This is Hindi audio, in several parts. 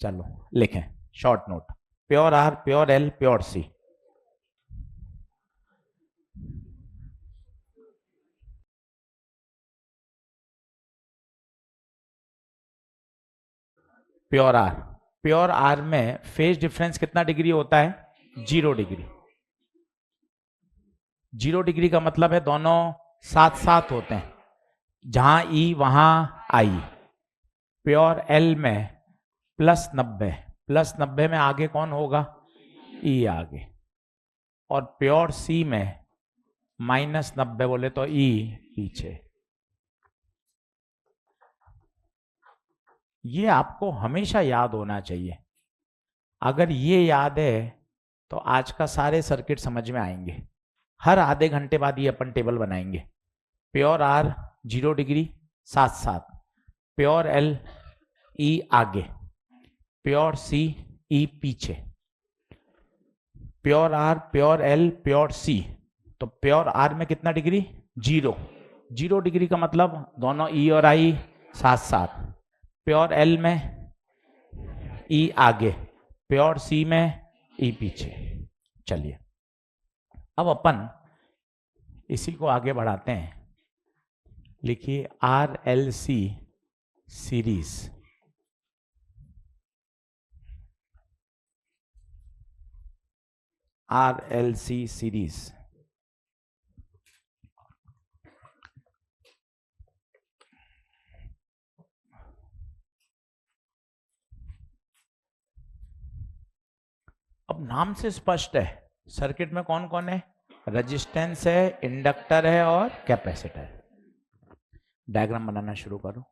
चलो लिखें short note, pure R, pure L, pure C. Pure R, pure R में फेज डिफरेंस कितना डिग्री होता है? 0 डिग्री। 0 डिग्री का मतलब है दोनों साथ साथ होते हैं, जहां ई वहां आई। प्योर एल में +90, +90 में आगे कौन होगा? ई आगे। और प्योर सी में -90 बोले तो ई पीछे। ये आपको हमेशा याद होना चाहिए। अगर ये याद है तो आज का सारे सर्किट समझ में आएंगे। हर आधे घंटे बाद ये अपन टेबल बनाएंगे। प्योर आर 0 डिग्री साथ साथ, प्योर एल ई आगे, प्योर सी ई पीछे। Pure R, pure L, pure C. तो प्योर आर में कितना डिग्री? 0। 0 डिग्री का मतलब दोनों ई और आई साथ साथ। प्योर एल में ई आगे, प्योर सी में ई पीछे। चलिए अब अपन इसी को आगे बढ़ाते हैं। लिखिए RLC सीरीज। RLC सीरीज अब नाम से स्पष्ट है सर्किट में कौन कौन है? रेजिस्टेंस है, इंडक्टर है और कैपेसिटर। डायग्राम बनाना शुरू करो।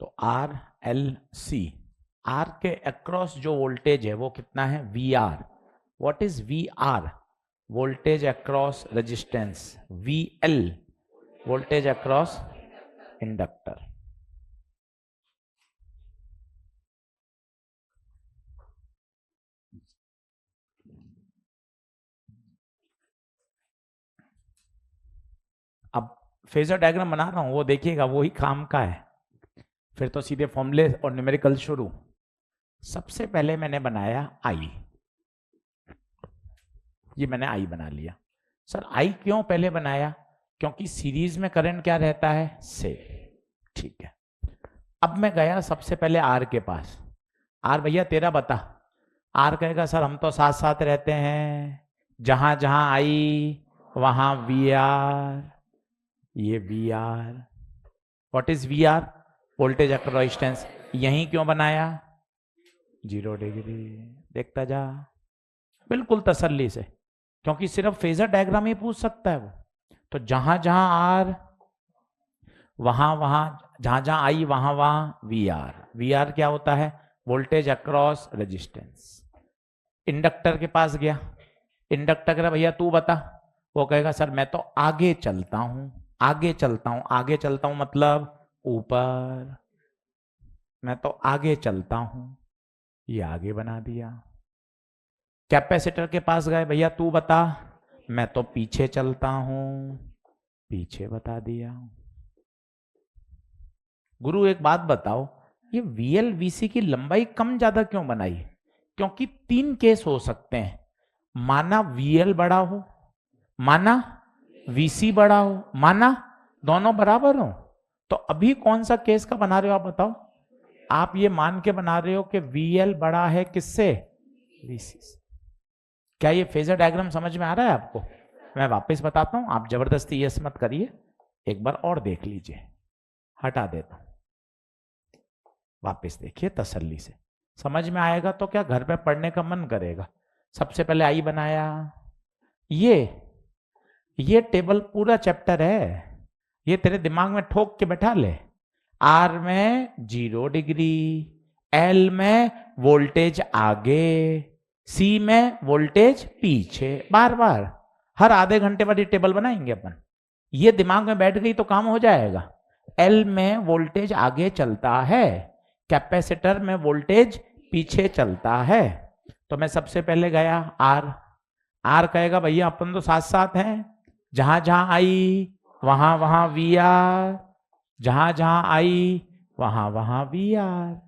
तो RLC, R के अक्रॉस जो वोल्टेज है वो कितना है? VR। What is VR? Voltage across resistance. VL voltage across inductor. अब फेजर डायग्राम बना रहा हूं, वो देखिएगा, वही काम का है। फिर तो सीधे फॉर्मूले और न्यूमेरिकल शुरू। सबसे पहले मैंने बनाया आई। ये मैंने आई बना लिया। सर आई क्यों पहले बनाया? क्योंकि सीरीज में करंट क्या रहता है? सेम। ठीक है। अब मैं गया सबसे पहले आर के पास। आर भैया तेरा बता। आर कहेगा सर हम तो साथ साथ रहते हैं, जहां जहां आई वहां वी आर। ये V R. What is V R? Voltage across resistance. यहीं क्यों बनाया? 0 डिग्री। देखता जा बिल्कुल तसल्ली से, क्योंकि सिर्फ फेजर डायग्राम ही पूछ सकता है वो। तो जहां जहां आर वहां वहां, जहां जहां आई वहां वहां वी आर। वी आर क्या होता है? Voltage across resistance. इंडक्टर के पास गया। इंडक्टर कह भैया तू बता। वो कहेगा सर मैं तो आगे चलता हूं, आगे चलता हूं। आगे चलता हूं मतलब ऊपर। मैं तो आगे चलता हूं। ये आगे बना दिया। कैपेसिटर के पास गए, भैया तू बता। मैं तो पीछे चलता हूं, पीछे बता दिया। गुरु एक बात बताओ, ये VL VC की लंबाई कम ज्यादा क्यों बनाई? क्योंकि 3 केस हो सकते हैं। माना VL बड़ा हो, माना VC बड़ा हो, माना दोनों बराबर हो। तो अभी कौन सा केस का बना रहे हो आप बताओ? आप ये मान के बना रहे हो कि VL बड़ा है किससे? VC से। क्या ये फेजर डायग्राम समझ में आ रहा है आपको? मैं वापस बताता हूं, आप जबरदस्ती यस मत करिए, एक बार और देख लीजिए। हटा देता हूं, वापस देखिए तसल्ली से। समझ में आएगा तो क्या घर पे पढ़ने का मन करेगा। सबसे पहले आई बनाया। ये ये टेबल पूरा चैप्टर है, ये तेरे दिमाग में ठोक के बैठा ले। आर में 0 डिग्री, एल में वोल्टेज आगे, सी में वोल्टेज पीछे, बार बार हर आधे घंटे बाद ये टेबल बनाएंगे अपन। ये दिमाग में बैठ गई तो काम हो जाएगा। एल में वोल्टेज आगे चलता है, कैपेसिटर में वोल्टेज पीछे चलता है। तो मैं सबसे पहले गया आर, आर कहेगा भैया अपन तो साथ साथ हैं, जहां जहां आई वहां वहां वी आर, जहां जहां आई वहां वहां वी आर।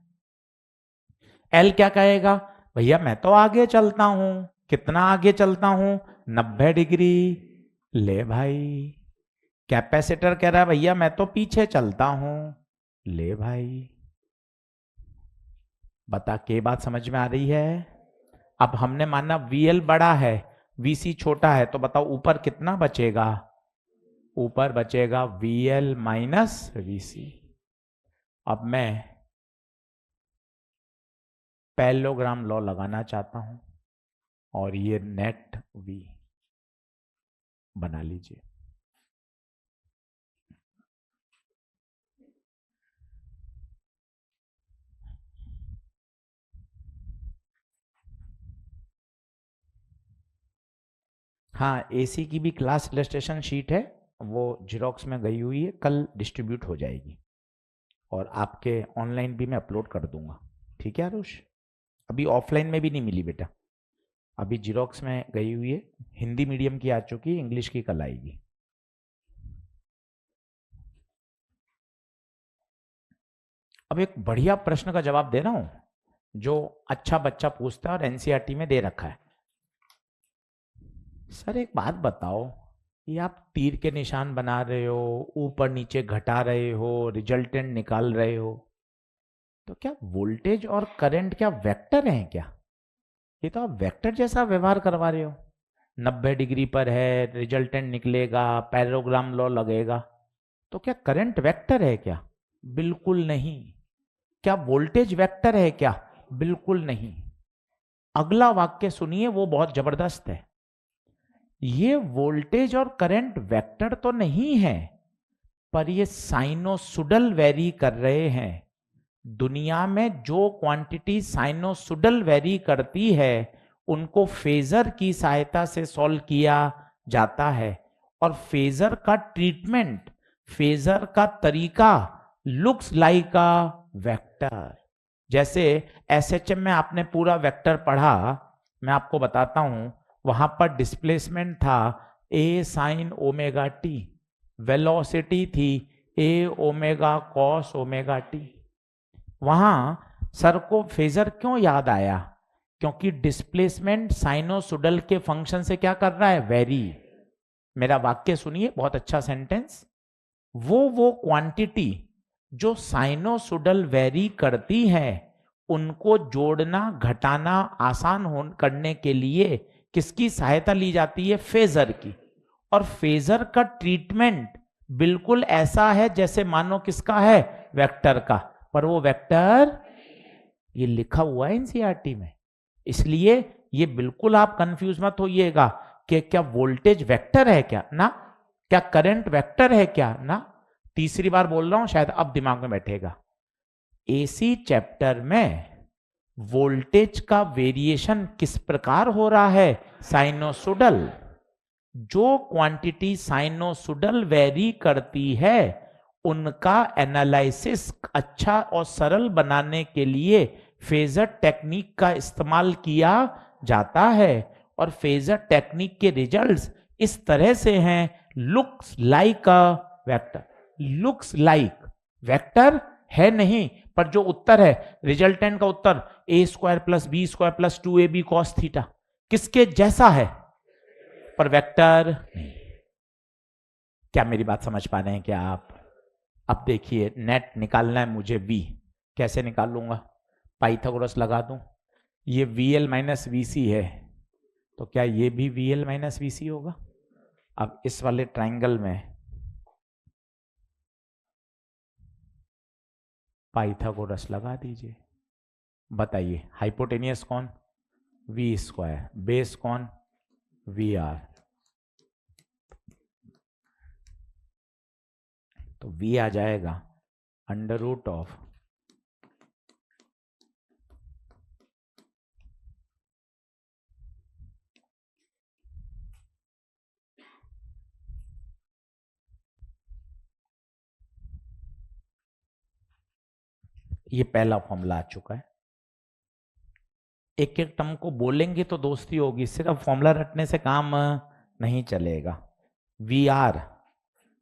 एल क्या कहेगा, भैया मैं तो आगे चलता हूं, कितना आगे चलता हूं, 90 डिग्री। ले भाई, कैपेसिटर कह रहा है भैया मैं तो पीछे चलता हूं, ले भाई। बता के बात समझ में आ रही है? अब हमने माना VL बड़ा है, VC छोटा है, तो बताओ ऊपर कितना बचेगा? ऊपर बचेगा VL माइनस VC। अब मैं पैरेललोग्राम लॉ लगाना चाहता हूं और ये नेट V बना लीजिए। हाँ, AC की भी क्लास इलस्ट्रेशन शीट है, वो जेरोक्स में गई हुई है, कल डिस्ट्रीब्यूट हो जाएगी और आपके ऑनलाइन भी मैं अपलोड कर दूंगा। ठीक है आरुष? अभी ऑफलाइन में भी नहीं मिली बेटा, अभी जेरोक्स में गई हुई है, हिंदी मीडियम की आ चुकी है, इंग्लिश की कल आएगी। अब एक बढ़िया प्रश्न का जवाब दे रहा हूं जो अच्छा बच्चा पूछता है और एनसीईआरटी में दे रखा है। सर एक बात बताओ, ये आप तीर के निशान बना रहे हो, ऊपर नीचे घटा रहे हो, रिजल्टेंट निकाल रहे हो, तो क्या वोल्टेज और करंट क्या वेक्टर हैं क्या? ये तो आप वेक्टर जैसा व्यवहार करवा रहे हो। 90 डिग्री पर है, रिजल्टेंट निकलेगा, पैरेललोग्राम लॉ लगेगा, तो क्या करंट वेक्टर है क्या? बिल्कुल नहीं। क्या वोल्टेज वेक्टर है क्या? बिल्कुल नहीं। अगला वाक्य सुनिए, वो बहुत जबरदस्त है। ये वोल्टेज और करंट वेक्टर तो नहीं है, पर ये साइनोसुडल वेरी कर रहे हैं। दुनिया में जो क्वांटिटी साइनोसुडल वेरी करती है उनको फेजर की सहायता से सॉल्व किया जाता है, और फेजर का ट्रीटमेंट, फेजर का तरीका लुक्स लाइक अ वेक्टर। जैसे एसएचएम में आपने पूरा वेक्टर पढ़ा, मैं आपको बताता हूं, वहां पर डिस्प्लेसमेंट था ए साइन ओमेगा टी, वेलोसिटी थी ए ओमेगा कॉस ओमेगा टी। वहां सर को फेजर क्यों याद आया? क्योंकि डिस्प्लेसमेंट साइनोसुडल के फंक्शन से क्या कर रहा है? वेरी। मेरा वाक्य सुनिए, बहुत अच्छा सेंटेंस। वो क्वांटिटी जो साइनोसुडल वेरी करती है उनको जोड़ना घटाना आसान करने के लिए किसकी सहायता ली जाती है? फेजर की। और फेजर का ट्रीटमेंट बिल्कुल ऐसा है जैसे मानो किसका है? वेक्टर का, पर वो वेक्टर ये लिखा हुआ है एनसीईआरटी में, इसलिए ये बिल्कुल आप कंफ्यूज मत होइएगा कि क्या वोल्टेज वेक्टर है क्या? ना। क्या करंट वेक्टर है क्या? ना। तीसरी बार बोल रहा हूं, शायद अब दिमाग में बैठेगा। एसी चैप्टर में वोल्टेज का वेरिएशन किस प्रकार हो रहा है? साइनोसुडल। जो क्वांटिटी साइनोसुडल वेरी करती है उनका एनालिसिस अच्छा और सरल बनाने के लिए फेजर टेक्निक का इस्तेमाल किया जाता है, और फेजर टेक्निक के रिजल्ट्स इस तरह से हैं, looks like a vector. Looks like vector है नहीं, पर जो उत्तर है, रिजल्टेंट का उत्तर a² + b² + 2ab cos theta किसके जैसा है? पर वेक्टर नहीं। क्या मेरी बात समझ पा रहे हैं क्या आप? अब देखिए, नेट निकालना है मुझे V, कैसे निकालूंगा? पाइथागोरस लगा दूं। ये VL माइनस VC है, तो क्या ये भी VL माइनस VC होगा? अब इस वाले ट्राइंगल में पाइथागोरस लगा दीजिए। बताइए हाइपोटेनियस कौन? V², बेस कौन? VR। तो V आ जाएगा अंडर रूट ऑफ ये पहला फॉर्मूला आ चुका है। एक एक टर्म को बोलेंगे तो दोस्ती होगी, सिर्फ फॉर्मूला रटने से काम नहीं चलेगा। V R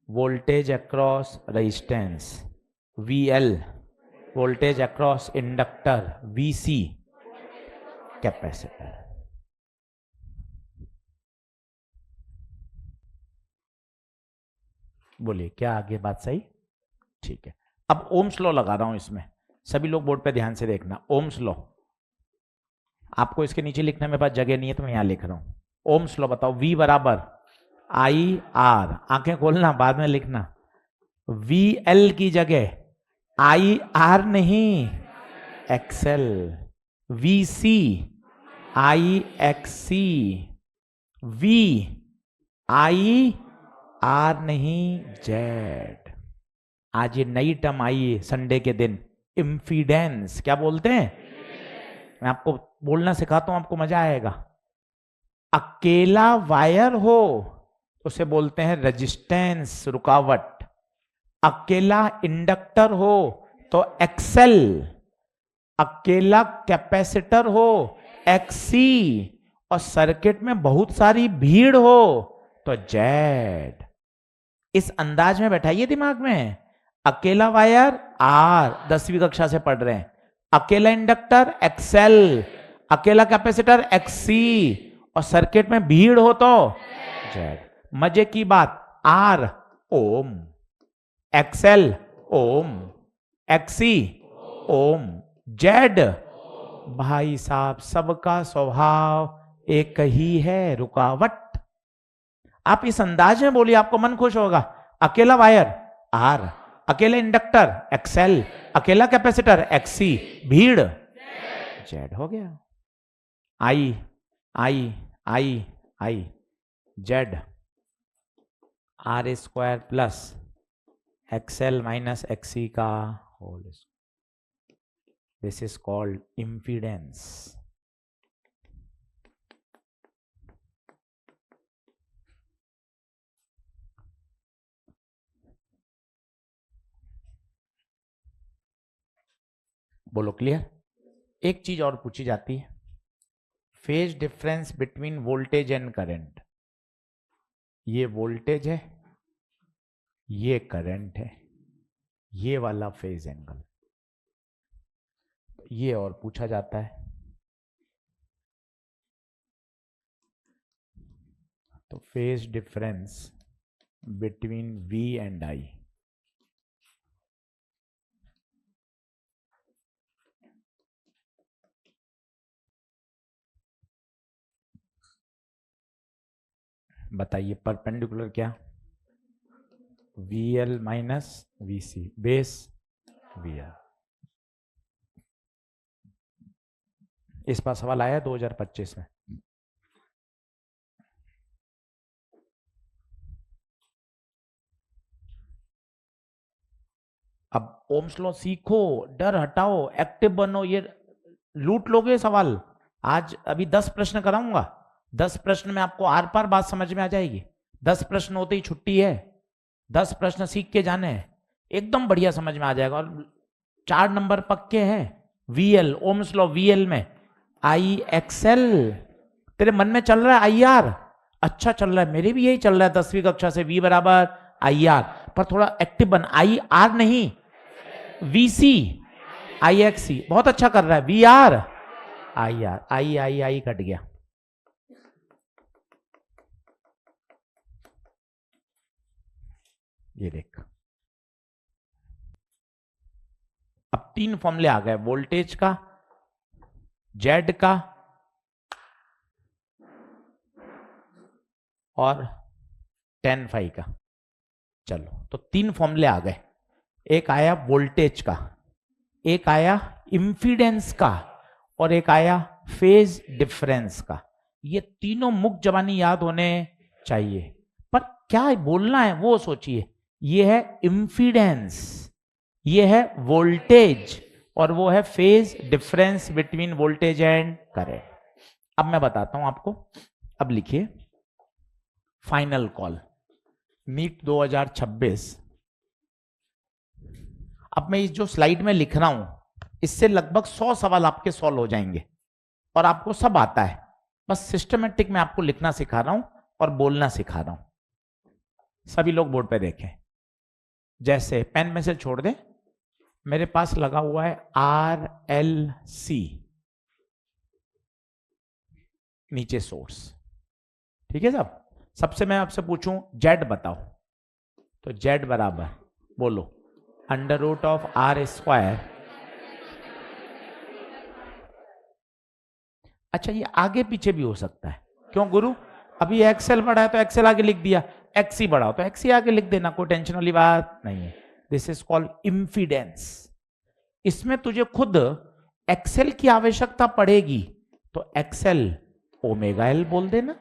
voltage across resistance, V L voltage across inductor, V C capacitor. बोलिए क्या आगे बात सही? ठीक है। अब ओम्स लॉ लगा रहा हूं इसमें, सभी लोग बोर्ड पे ध्यान से देखना। ओम्स लॉ आपको इसके नीचे लिखने में पास जगह नहीं है तो मैं यहां लिख रहा हूं। ओम्स लॉ बताओ। V बराबर आई आर, आंखें खोलना बाद में लिखना। वी एल की जगह आई आर नहीं, X L. V C I X C, V I R नहीं, जेड। आज ये नई टर्म आई है संडे के दिन, इम्फीडेंस। क्या बोलते हैं? मैं आपको बोलना सिखाता हूं, आपको मजा आएगा। अकेला वायर हो उसे बोलते हैं रेजिस्टेंस, रुकावट। अकेला इंडक्टर हो तो एक्सएल, अकेला कैपेसिटर हो एक्सी, और सर्किट में बहुत सारी भीड़ हो तो जेड। इस अंदाज में बैठाइए दिमाग में। अकेला वायर आर, 10वीं कक्षा से पढ़ रहे हैं। अकेला इंडक्टर एक्सएल, अकेला कैपेसिटर एक्सी, और सर्किट में भीड़ हो तो जेड। मजे की बात, R ohm, X L ohm, X C ohm, Z. भाई साहब सबका स्वभाव एक ही है, रुकावट। आप इस अंदाज में बोलिए, आपको मन खुश होगा। अकेला वायर आर, अकेले इंडक्टर एक्सएल, अकेला कैपेसिटर एक्सी, भीड़ जेड। हो गया। आई आई आई आई, Z R square plus XL minus XC का whole square. This is called impedance. बोलो क्लियर? एक चीज और पूछी जाती है, phase difference between voltage and current. ये वोल्टेज है, ये करंट है, ये वाला फेज एंगल, ये और पूछा जाता है। तो phase difference between V and I, बताइए परपेंडिकुलर क्या? VL minus VC base VR। इस पर सवाल आया 2025 में। अब ओम्स लॉ सीखो, डर हटाओ, एक्टिव बनो। ये लूट लोगे सवाल। आज अभी 10 प्रश्न कराऊंगा, 10 प्रश्न में आपको आर पार बात समझ में आ जाएगी। 10 प्रश्न होते ही छुट्टी है, 10 प्रश्न सीख के जाने हैं, एकदम बढ़िया समझ में आ जाएगा। और 4 नंबर पक्के हैं। VL, ओम्स लॉ VL में आई एक्सएल। तेरे मन में चल रहा है आई आर, अच्छा चल रहा है, मेरे भी यही चल रहा है 10वीं कक्षा से। V बराबर आई आर, पर थोड़ा एक्टिव बन। आई आर नहीं, VC आई एक्सी, बहुत अच्छा कर रहा है। VR आई आर, आई आई आई कट गया। ये देख, अब 3 फॉर्मूले आ गए, वोल्टेज का, जेड का और tan phi का। चलो तो 3 फॉर्मूले आ गए। एक आया वोल्टेज का, एक आया इंफिडेंस का, और एक आया फेज डिफरेंस का। ये तीनों मुक्त जबानी याद होने चाहिए, पर क्या बोलना है वो सोचिए। ये है इम्पीडेंस, ये है वोल्टेज, और वो है phase difference between voltage and current. अब मैं बताता हूं आपको। अब लिखिए फाइनल कॉल नीट 2026। अब मैं इस जो स्लाइड में लिख रहा हूं इससे लगभग 100 सवाल आपके सॉल्व हो जाएंगे और आपको सब आता है, बस सिस्टमेटिक में आपको लिखना सिखा रहा हूं और बोलना सिखा रहा हूं। सभी लोग बोर्ड पे देखें। जैसे पेन में से छोड़ दे, मेरे पास लगा हुआ है RLC, नीचे सोर्स, ठीक है साहब। सबसे मैं आपसे पूछूं जेड बताओ, तो जेड बराबर बोलो under root of R square. अच्छा ये आगे पीछे भी हो सकता है, क्यों गुरु? अभी एक्सेल बढ़ा है तो एक्सेल आगे लिख दिया, एक्सी बढ़ाओ तो एक्सी आगे लिख देना, कोई टेंशन वाली बात नहीं है। This is called impedance. इसमें तुझे खुद एक्सेल की आवश्यकता पड़ेगी तो एक्सेल ओमेगा एल बोल देना,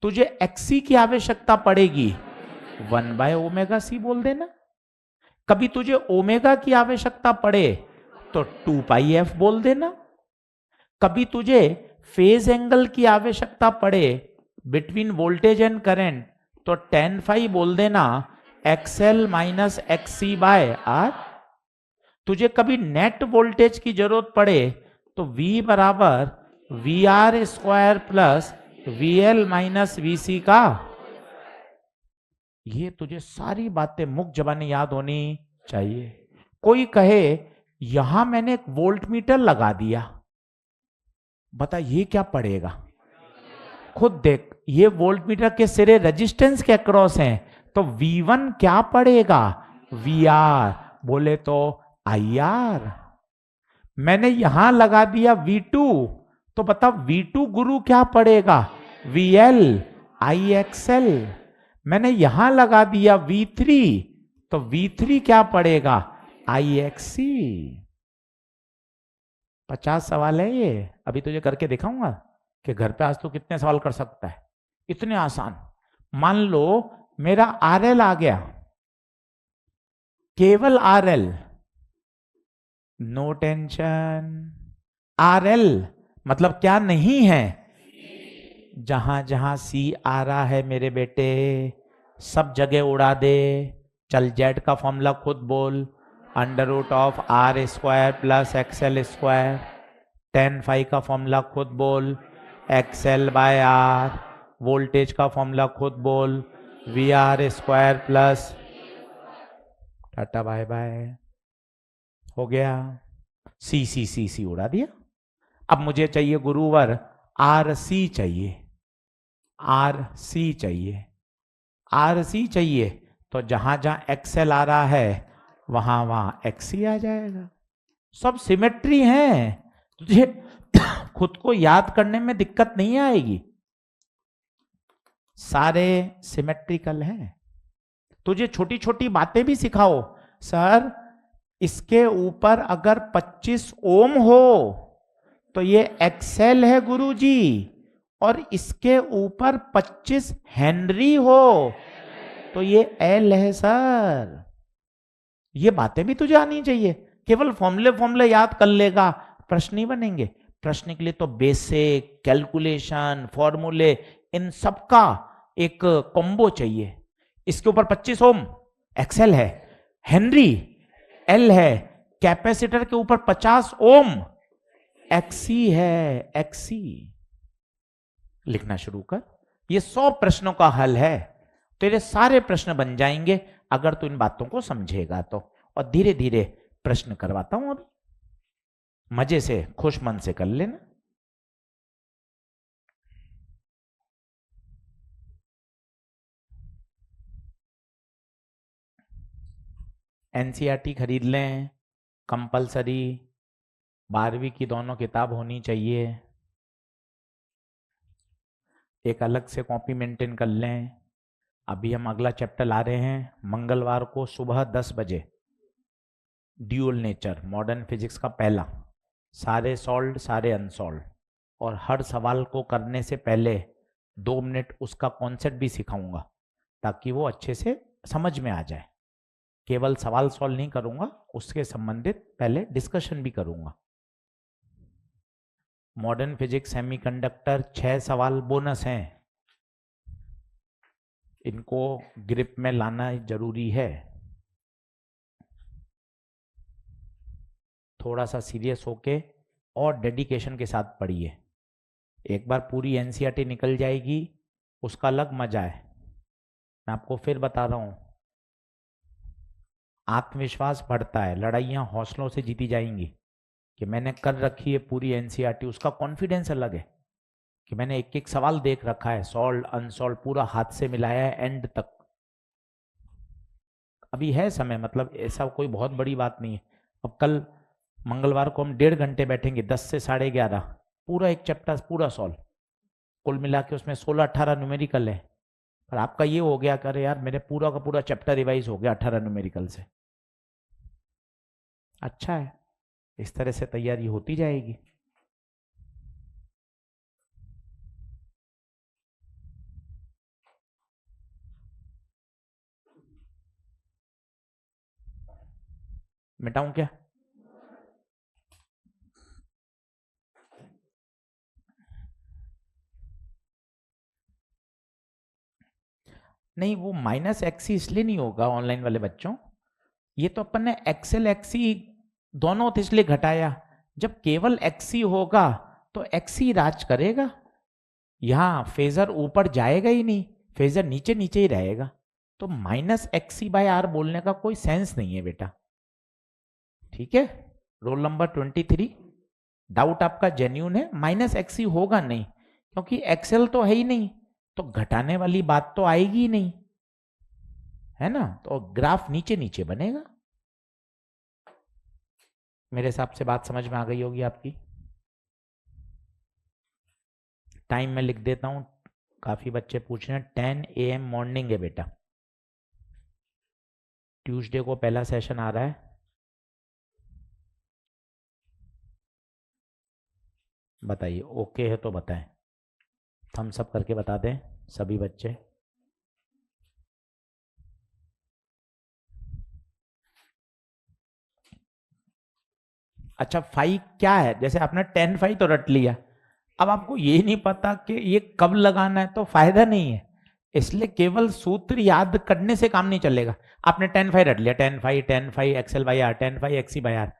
तुझे एक्सी की आवश्यकता पड़ेगी 1/ओमेगा सी बोल देना, कभी तुझे ओमेगा की आवश्यकता पड़े तो 2πf बोल देना, कभी तुझे फेज एंगल की आवश्यकता पड़े बिटवीन वोल्टेज एंड करंट तो tan phi बोल देना XL माइनस XC/R। तुझे कभी नेट वोल्टेज की जरूरत पड़े तो V बराबर VR square plus VL minus VC का। ये तुझे सारी बातें मुख जबानी याद होनी चाहिए। कोई कहे यहां मैंने एक वोल्ट मीटर लगा दिया, बता ये क्या पड़ेगा? खुद देख, ये वोल्ट मीटर के सिरे रेजिस्टेंस के अक्रॉस हैं, तो V1 क्या पड़ेगा? VR, बोले तो IR। मैंने यहां लगा दिया V2, तो बता V2 गुरु क्या पड़ेगा? VL IXL। मैंने यहां लगा दिया V3, तो V3 क्या पड़ेगा? IXC। 50 सवाल है ये, अभी तुझे करके दिखाऊंगा कि घर पे आज तो कितने सवाल कर सकता है, इतने आसान। मान लो मेरा RL आ गया, केवल RL, नो टेंशन। RL मतलब क्या नहीं है? जहां जहां C आ रहा है मेरे बेटे सब जगह उड़ा दे। चल जेड का फॉर्मूला खुद बोल, under root of R square plus XL square. tan phi का फॉर्मूला खुद बोल, XL/R। वोल्टेज का फॉर्मूला खुद बोल, VR square plus, tata bye bye, हो गया। C उड़ा दिया। अब मुझे चाहिए गुरुवर RC चाहिए, RC चाहिए, RC चाहिए, तो जहां जहां XL आ रहा है वहां वहां XC आ जाएगा। सब सिमेट्री है, तुझे खुद को याद करने में दिक्कत नहीं आएगी, सारे सिमेट्रिकल हैं। तुझे छोटी छोटी बातें भी सिखाओ, सर इसके ऊपर अगर 25 ओम हो तो ये XL है गुरुजी, और इसके ऊपर 25 हेनरी हो तो ये L है सर। ये बातें भी तुझे आनी चाहिए। केवल फॉर्मूले याद कर लेगा प्रश्न नहीं बनेंगे। प्रश्न के लिए तो बेसिक कैलकुलेशन फॉर्मूले इन सब का एक कॉम्बो चाहिए। इसके ऊपर 25 ओम XL है, हेनरी L है, कैपेसिटर के ऊपर 50 ओम XC है, XC। लिखना शुरू कर। ये 100 प्रश्नों का हल है, तेरे सारे प्रश्न बन जाएंगे अगर तू इन बातों को समझेगा तो। और धीरे धीरे प्रश्न करवाता हूं, अभी मजे से खुश मन से कर लेना। NCERT खरीद लें, कंपलसरी 12वीं की दोनों किताब होनी चाहिए। एक अलग से कॉपी मेंटेन कर लें। अभी हम अगला चैप्टर ला रहे हैं मंगलवार को सुबह 10 बजे, ड्यूअल नेचर मॉडर्न फिजिक्स का पहला, सारे सॉल्व सारे अनसॉल्व, और हर सवाल को करने से पहले 2 मिनट उसका कॉन्सेप्ट भी सिखाऊंगा ताकि वो अच्छे से समझ में आ जाए। केवल सवाल सॉल्व नहीं करूंगा, उसके संबंधित पहले डिस्कशन भी करूंगा। मॉडर्न फिजिक्स सेमीकंडक्टर 6 सवाल बोनस हैं, इनको ग्रिप में लाना जरूरी है। थोड़ा सा सीरियस होके और डेडिकेशन के साथ पढ़िए। एक बार पूरी एनसीईआरटी निकल जाएगी, उसका अलग मजा है। मैं आपको फिर बता रहा हूं, आत्मविश्वास बढ़ता है, लड़ाइयां हौसलों से जीती जाएंगी। कि मैंने कर रखी है पूरी एनसीईआरटी, उसका कॉन्फिडेंस अलग है। कि मैंने एक एक सवाल देख रखा है, सॉल्व अनसॉल्व पूरा हाथ से मिलाया है एंड तक। अभी है समय, मतलब ऐसा कोई बहुत बड़ी बात नहीं है। अब कल मंगलवार को हम 1.5 घंटे बैठेंगे 10 से 11:30, पूरा एक चैप्टर पूरा सॉल्व। कुल मिला के उसमें 16-18 न्यूमेरिकल है। पर आपका ये हो गया कि अरे यार मेरे पूरा का पूरा चैप्टर रिवाइज हो गया 18 न्यूमेरिकल से। अच्छा है, इस तरह से तैयारी होती जाएगी। मिटाऊं क्या? नहीं, वो माइनस एक्सी इसलिए नहीं होगा ऑनलाइन वाले बच्चों, ये तो अपन ने एक्सेल एक्सी दोनों तो इसलिए घटाया। जब केवल एक्सी होगा तो एक्सी राज करेगा, यहां फेजर ऊपर जाएगा ही नहीं, फेजर नीचे नीचे ही रहेगा। तो माइनस एक्सी बाय आर बोलने का कोई सेंस नहीं है बेटा। ठीक है, रोल नंबर 23, डाउट आपका जेन्यून है, माइनस एक्सी होगा नहीं, क्योंकि एक्सेल तो है ही नहीं, तो घटाने वाली बात तो आएगी ही नहीं, है ना। तो ग्राफ नीचे नीचे बनेगा। मेरे हिसाब से बात समझ में आ गई होगी आपकी। टाइम में लिख देता हूं, काफी बच्चे पूछ रहे हैं। 10 AM मॉर्निंग है बेटा, ट्यूसडे को पहला सेशन आ रहा है। बताइए ओके है तो बताएं, हम सब करके बता दें सभी बच्चे। अच्छा 5 क्या है? जैसे आपने 10-5 तो रट लिया, अब आपको ये नहीं पता कि ये कब लगाना है, तो फायदा नहीं है। इसलिए केवल सूत्र याद करने से काम नहीं चलेगा। आपने 10-5 रट लिया, 10-5 X L by R, 10-5 X C by R,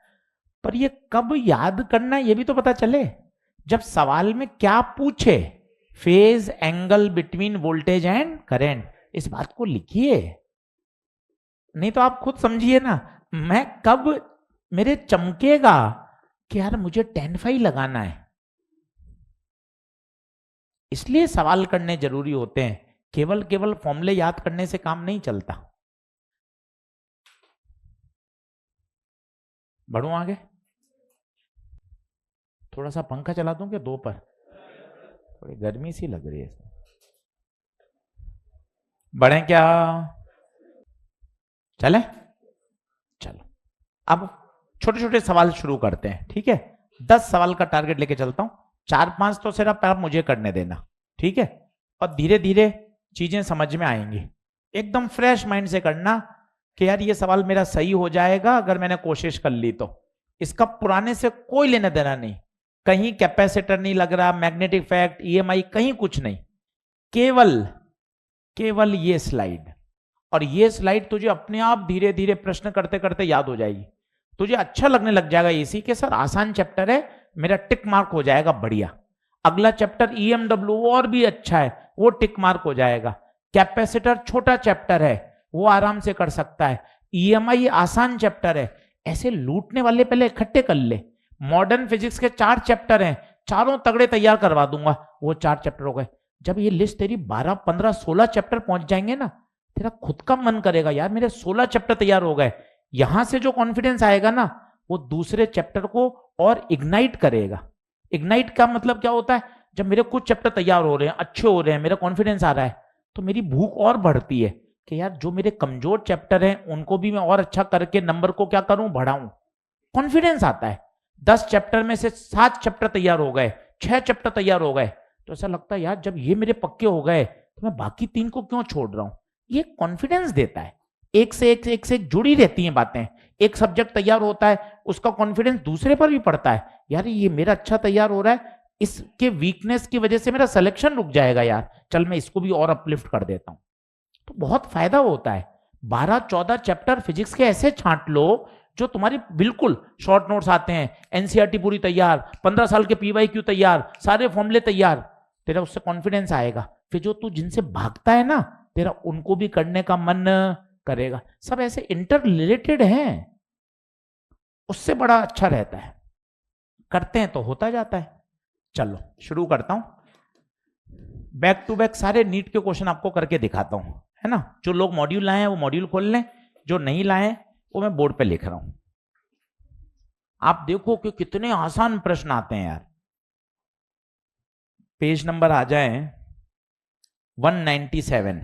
पर ये कब याद करना है ये भी तो पता चले। जब सवाल में क्या पूछे, phase angle between voltage and current, इस बात को लिखिए। नहीं तो आप खुद समझिए ना, मैं कब मेरे चमकेगा कि यार मुझे 10-5 लगाना है। इसलिए सवाल करने जरूरी होते हैं, केवल केवल फॉर्मूले याद करने से काम नहीं चलता। बढ़ू आगे, थोड़ा सा पंखा चला दूं क्या दो पर, थोड़ी गर्मी सी लग रही है। बढ़े क्या? चले, चलो अब छोटे छोटे सवाल शुरू करते हैं। ठीक है, 10 सवाल का टारगेट लेके चलता हूं, 4-5 तो सिर्फ आप मुझे करने देना। ठीक है, और धीरे धीरे चीजें समझ में आएंगी। एकदम फ्रेश माइंड से करना कि यार ये सवाल मेरा सही हो जाएगा अगर मैंने कोशिश कर ली तो। इसका पुराने से कोई लेना देना नहीं, कहीं कैपेसिटर नहीं लग रहा, मैग्नेटिक फैक्ट, ईएमआई कहीं कुछ नहीं, केवल केवल ये स्लाइड। और ये स्लाइड तुझे अपने आप धीरे धीरे प्रश्न करते करते याद हो जाएगी। तुझे अच्छा लगने लग जाएगा इसी के, सर आसान चैप्टर है, मेरा टिक मार्क हो जाएगा, बढ़िया। अगला चैप्टर ईएमडब्ल्यू और भी अच्छा है, वो टिक मार्क हो जाएगा। कैपेसिटर छोटा चैप्टर है, वो आराम से कर सकता है। ईएमआई आसान चैप्टर है। ऐसे लूटने वाले पहले इकट्ठे कर ले। मॉडर्न फिजिक्स के 4 चैप्टर हैं, चारों तगड़े तैयार करवा दूंगा, वो 4 चैप्टर हो गए। जब ये लिस्ट तेरी 12, 15, 16 चैप्टर पहुंच जाएंगे ना, तेरा खुद का मन करेगा यार मेरे 16 चैप्टर तैयार हो गए। यहां से जो कॉन्फिडेंस आएगा ना, वो दूसरे चैप्टर को और इग्नाइट करेगा। इग्नाइट का मतलब क्या होता है? जब मेरे कुछ चैप्टर तैयार हो रहे हैं, अच्छे हो रहे हैं, मेरा कॉन्फिडेंस आ रहा है, तो मेरी भूख और बढ़ती है कि यार जो मेरे कमजोर चैप्टर हैं उनको भी मैं और अच्छा करके नंबर को क्या करूं, बढ़ाऊं। कॉन्फिडेंस आता है। 10 चैप्टर में से 7 चैप्टर तैयार हो गए, 6 चैप्टर तैयार हो गए, तो ऐसा लगता है यार जब ये मेरे पक्के हो गए तो मैं बाकी 3 को क्यों छोड़ रहा हूं। ये कॉन्फिडेंस देता है, एक से एक जुड़ी रहती हैं बातें। एक सब्जेक्ट तैयार होता है, उसका कॉन्फिडेंस दूसरे पर भी पड़ता है, यार ये मेरा अच्छा तैयार हो रहा है, इसके वीकनेस की वजह से मेरा सिलेक्शन रुक जाएगा यार, चल मैं इसको भी और अपलिफ्ट कर देता हूं। तो बहुत फायदा होता है। 12-14 चैप्टर फिजिक्स के ऐसे छांट लो जो तुम्हारी बिल्कुल शॉर्ट नोट्स आते हैं, एनसीईआरटी पूरी तैयार, 15 साल के पीवाईक्यू तैयार, सारे फॉर्मूले तैयार, तेरा उससे कॉन्फिडेंस आएगा। फिर जो तू जिनसे भागता है ना, तेरा उनको भी करने का मन करेगा। सब ऐसे इंटर रिलेटेड हैं, उससे बड़ा अच्छा रहता है। करते हैं तो होता जाता है। चलो शुरू करता हूं। बैक टू बैक सारे नीट के क्वेश्चन आपको करके दिखाता हूं, है ना। जो लोग मॉड्यूल लाए हैं वो मॉड्यूल खोल लें, जो नहीं लाए वो मैं बोर्ड पे लिख रहा हूं। आप देखो कि कितने आसान प्रश्न आते हैं यार। पेज नंबर आ जाए 197,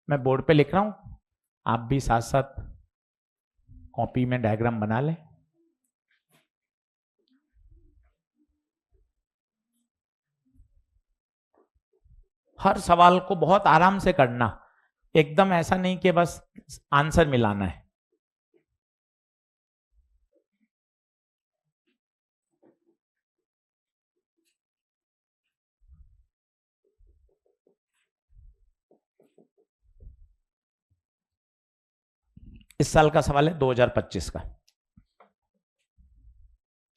मैं बोर्ड पे लिख रहा हूं, आप भी साथ साथ कॉपी में डायग्राम बना लें। हर सवाल को बहुत आराम से करना, एकदम ऐसा नहीं कि बस आंसर मिलाना है। इस साल का सवाल है 2025 का।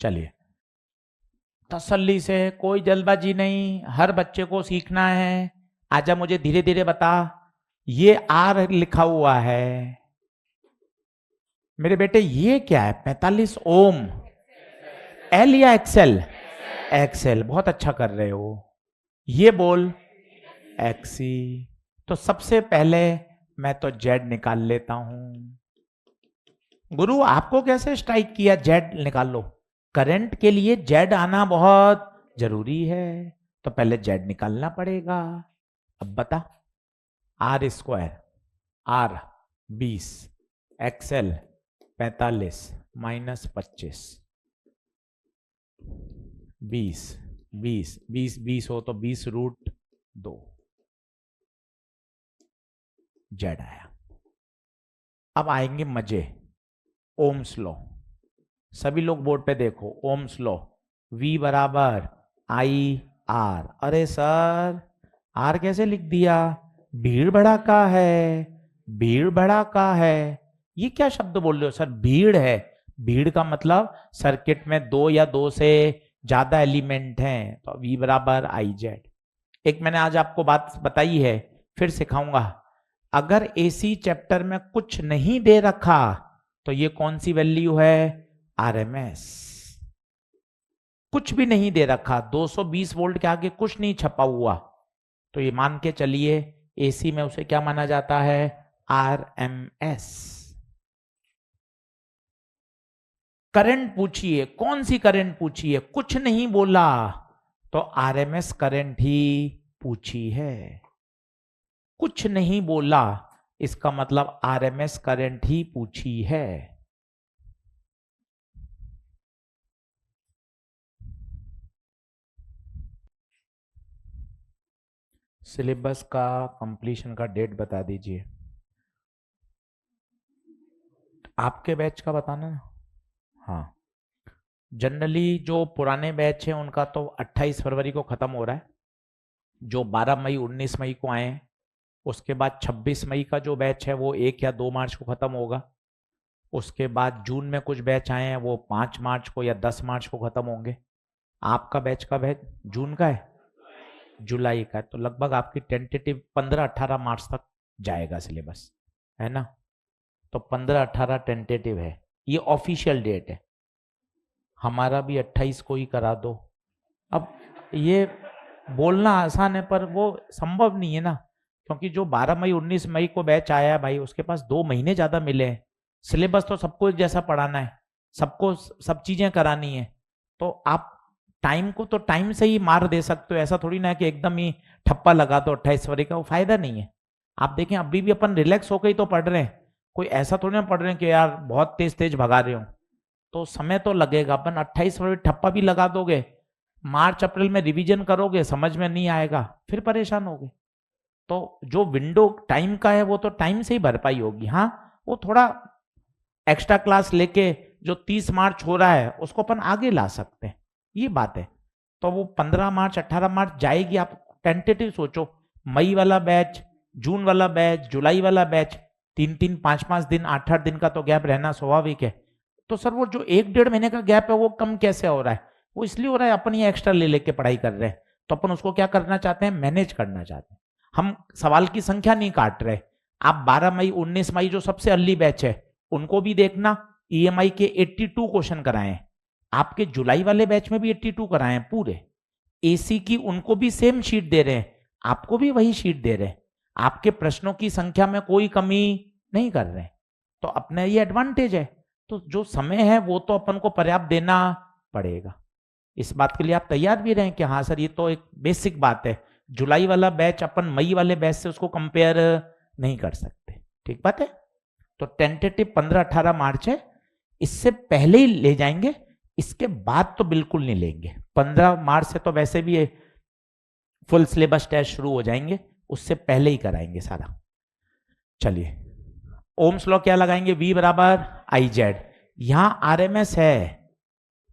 चलिए तसल्ली से, कोई जल्दबाजी नहीं, हर बच्चे को सीखना है। आजा मुझे धीरे धीरे बता, ये आर लिखा हुआ है मेरे बेटे, ये क्या है? 45 ओम, एल या एक्सेल? एक्सेल, बहुत अच्छा कर रहे हो। ये बोल एक्सी। तो सबसे पहले मैं तो जेड निकाल लेता हूं। गुरु आपको कैसे स्ट्राइक किया जेड निकाल लो? करंट के लिए जेड आना बहुत जरूरी है, तो पहले जेड निकालना पड़ेगा। अब बता, R square, R 20, X L 45 minus 25, 20 20 20 20 हो तो 20√2 जेड आया। अब आएंगे मजे, ओम्स लॉ। सभी लोग बोर्ड पे देखो, ओम्स लॉ, V बराबर आई आर। अरे सर आर कैसे लिख दिया? भीड़ भड़ाका है, भीड़ भड़ाका है। ये क्या शब्द बोल रहे हो सर? भीड़ है, भीड़ का मतलब सर्किट में 2 या 2 से ज्यादा एलिमेंट हैं, तो V बराबर आई जेड। एक मैंने आज आपको बात बताई है, फिर सिखाऊंगा। अगर एसी चैप्टर में कुछ नहीं दे रखा तो ये कौन सी वैल्यू है? आरएमएस। कुछ भी नहीं दे रखा, 220 वोल्ट के आगे कुछ नहीं छपा हुआ, तो ये मान के चलिए एसी में उसे क्या माना जाता है? आरएमएस। करंट पूछिए, कौन सी करंट पूछिए, कुछ नहीं बोला तो आरएमएस करंट ही पूछी है। कुछ नहीं बोला इसका मतलब आरएमएस करंट ही पूछी है। सिलेबस का कंप्लीशन का डेट बता दीजिए। आपके बैच का बताना ना। हाँ, जनरली जो पुराने बैच हैं उनका तो 28 फरवरी को खत्म हो रहा है। जो 12 मई 19 मई को आए हैं, उसके बाद 26 मई का जो बैच है वो 1 या 2 मार्च को खत्म होगा। उसके बाद जून में कुछ बैच आए हैं, वो 5 मार्च को या 10 मार्च को खत्म होंगे। आपका बैच का बैच जून का है, जुलाई का है, तो लगभग आपकी टेंटेटिव 15-18 मार्च तक जाएगा सिलेबस, है ना। तो 15-18 टेंटेटिव है, ये ऑफिशियल डेट है। हमारा भी 28 को ही करा दो। अब ये बोलना आसान है पर वो संभव नहीं है ना, क्योंकि जो 12 मई 19 मई को बैच आया है भाई, उसके पास 2 महीने ज्यादा मिले हैं। सिलेबस तो सबको जैसा पढ़ाना है, सबको सब चीजें करानी है, तो आप टाइम को तो टाइम से ही मार दे सकते हो। ऐसा थोड़ी ना है कि एकदम ही ठप्पा लगा दो 28 फरवरी का, वो फायदा नहीं है। आप देखें अभी भी अपन रिलैक्स होकर ही तो पढ़ रहे हैं, कोई ऐसा थोड़ी ना पढ़ रहे हैं कि यार बहुत तेज तेज भगा रहे हो। तो समय तो लगेगा। अपन 28 फरवरी ठप्पा भी लगा दोगे मार्च अप्रैल में रिवीजन करोगे, समझ में नहीं आएगा, फिर परेशान होगे। तो जो विंडो टाइम का है वो तो टाइम से ही भरपाई होगी। हाँ, वो थोड़ा एक्स्ट्रा क्लास लेके जो 30 मार्च हो रहा है उसको अपन आगे ला सकते हैं, ये बात है। तो वो 15 मार्च 18 मार्च जाएगी, आप टेंटेटिव सोचो, मई वाला बैच, जून वाला बैच, जुलाई वाला बैच, 3-3 5-5 दिन 8-8 दिन का तो गैप रहना स्वाभाविक है। तो सर वो जो 1-1.5 महीने का गैप है वो कम कैसे हो रहा है? वो इसलिए हो रहा है अपन ये एक्स्ट्रा ले लेके पढ़ाई कर रहे हैं। तो अपन उसको क्या करना चाहते हैं? मैनेज करना चाहते हैं। हम सवाल की संख्या नहीं काट रहे। आप 12 मई 19 मई जो सबसे अर्ली बैच है उनको भी देखना, ईएमआई के 82 क्वेश्चन कराए। आपके जुलाई वाले बैच में भी 82 कराए पूरे। एसी की उनको भी सेम शीट दे रहे हैं, आपको भी वही शीट दे रहे हैं। आपके प्रश्नों की संख्या में कोई कमी नहीं कर रहे हैं। तो अपने ये एडवांटेज है। तो जो समय है वो तो अपन को पर्याप्त देना पड़ेगा। इस बात के लिए आप तैयार भी रहें कि हाँ सर ये तो एक बेसिक बात है, जुलाई वाला बैच अपन मई वाले बैच से उसको कंपेयर नहीं कर सकते। ठीक बात है। तो टेंटेटिव 15-18 मार्च है, इससे पहले ही ले जाएंगे, इसके बाद तो बिल्कुल नहीं लेंगे। 15 मार्च से तो वैसे भी फुल सिलेबस टेस्ट शुरू हो जाएंगे, उससे पहले ही कराएंगे सारा। चलिए, ओम्स लॉ क्या लगाएंगे? V बराबर आई जेड। यहां आरएमएस है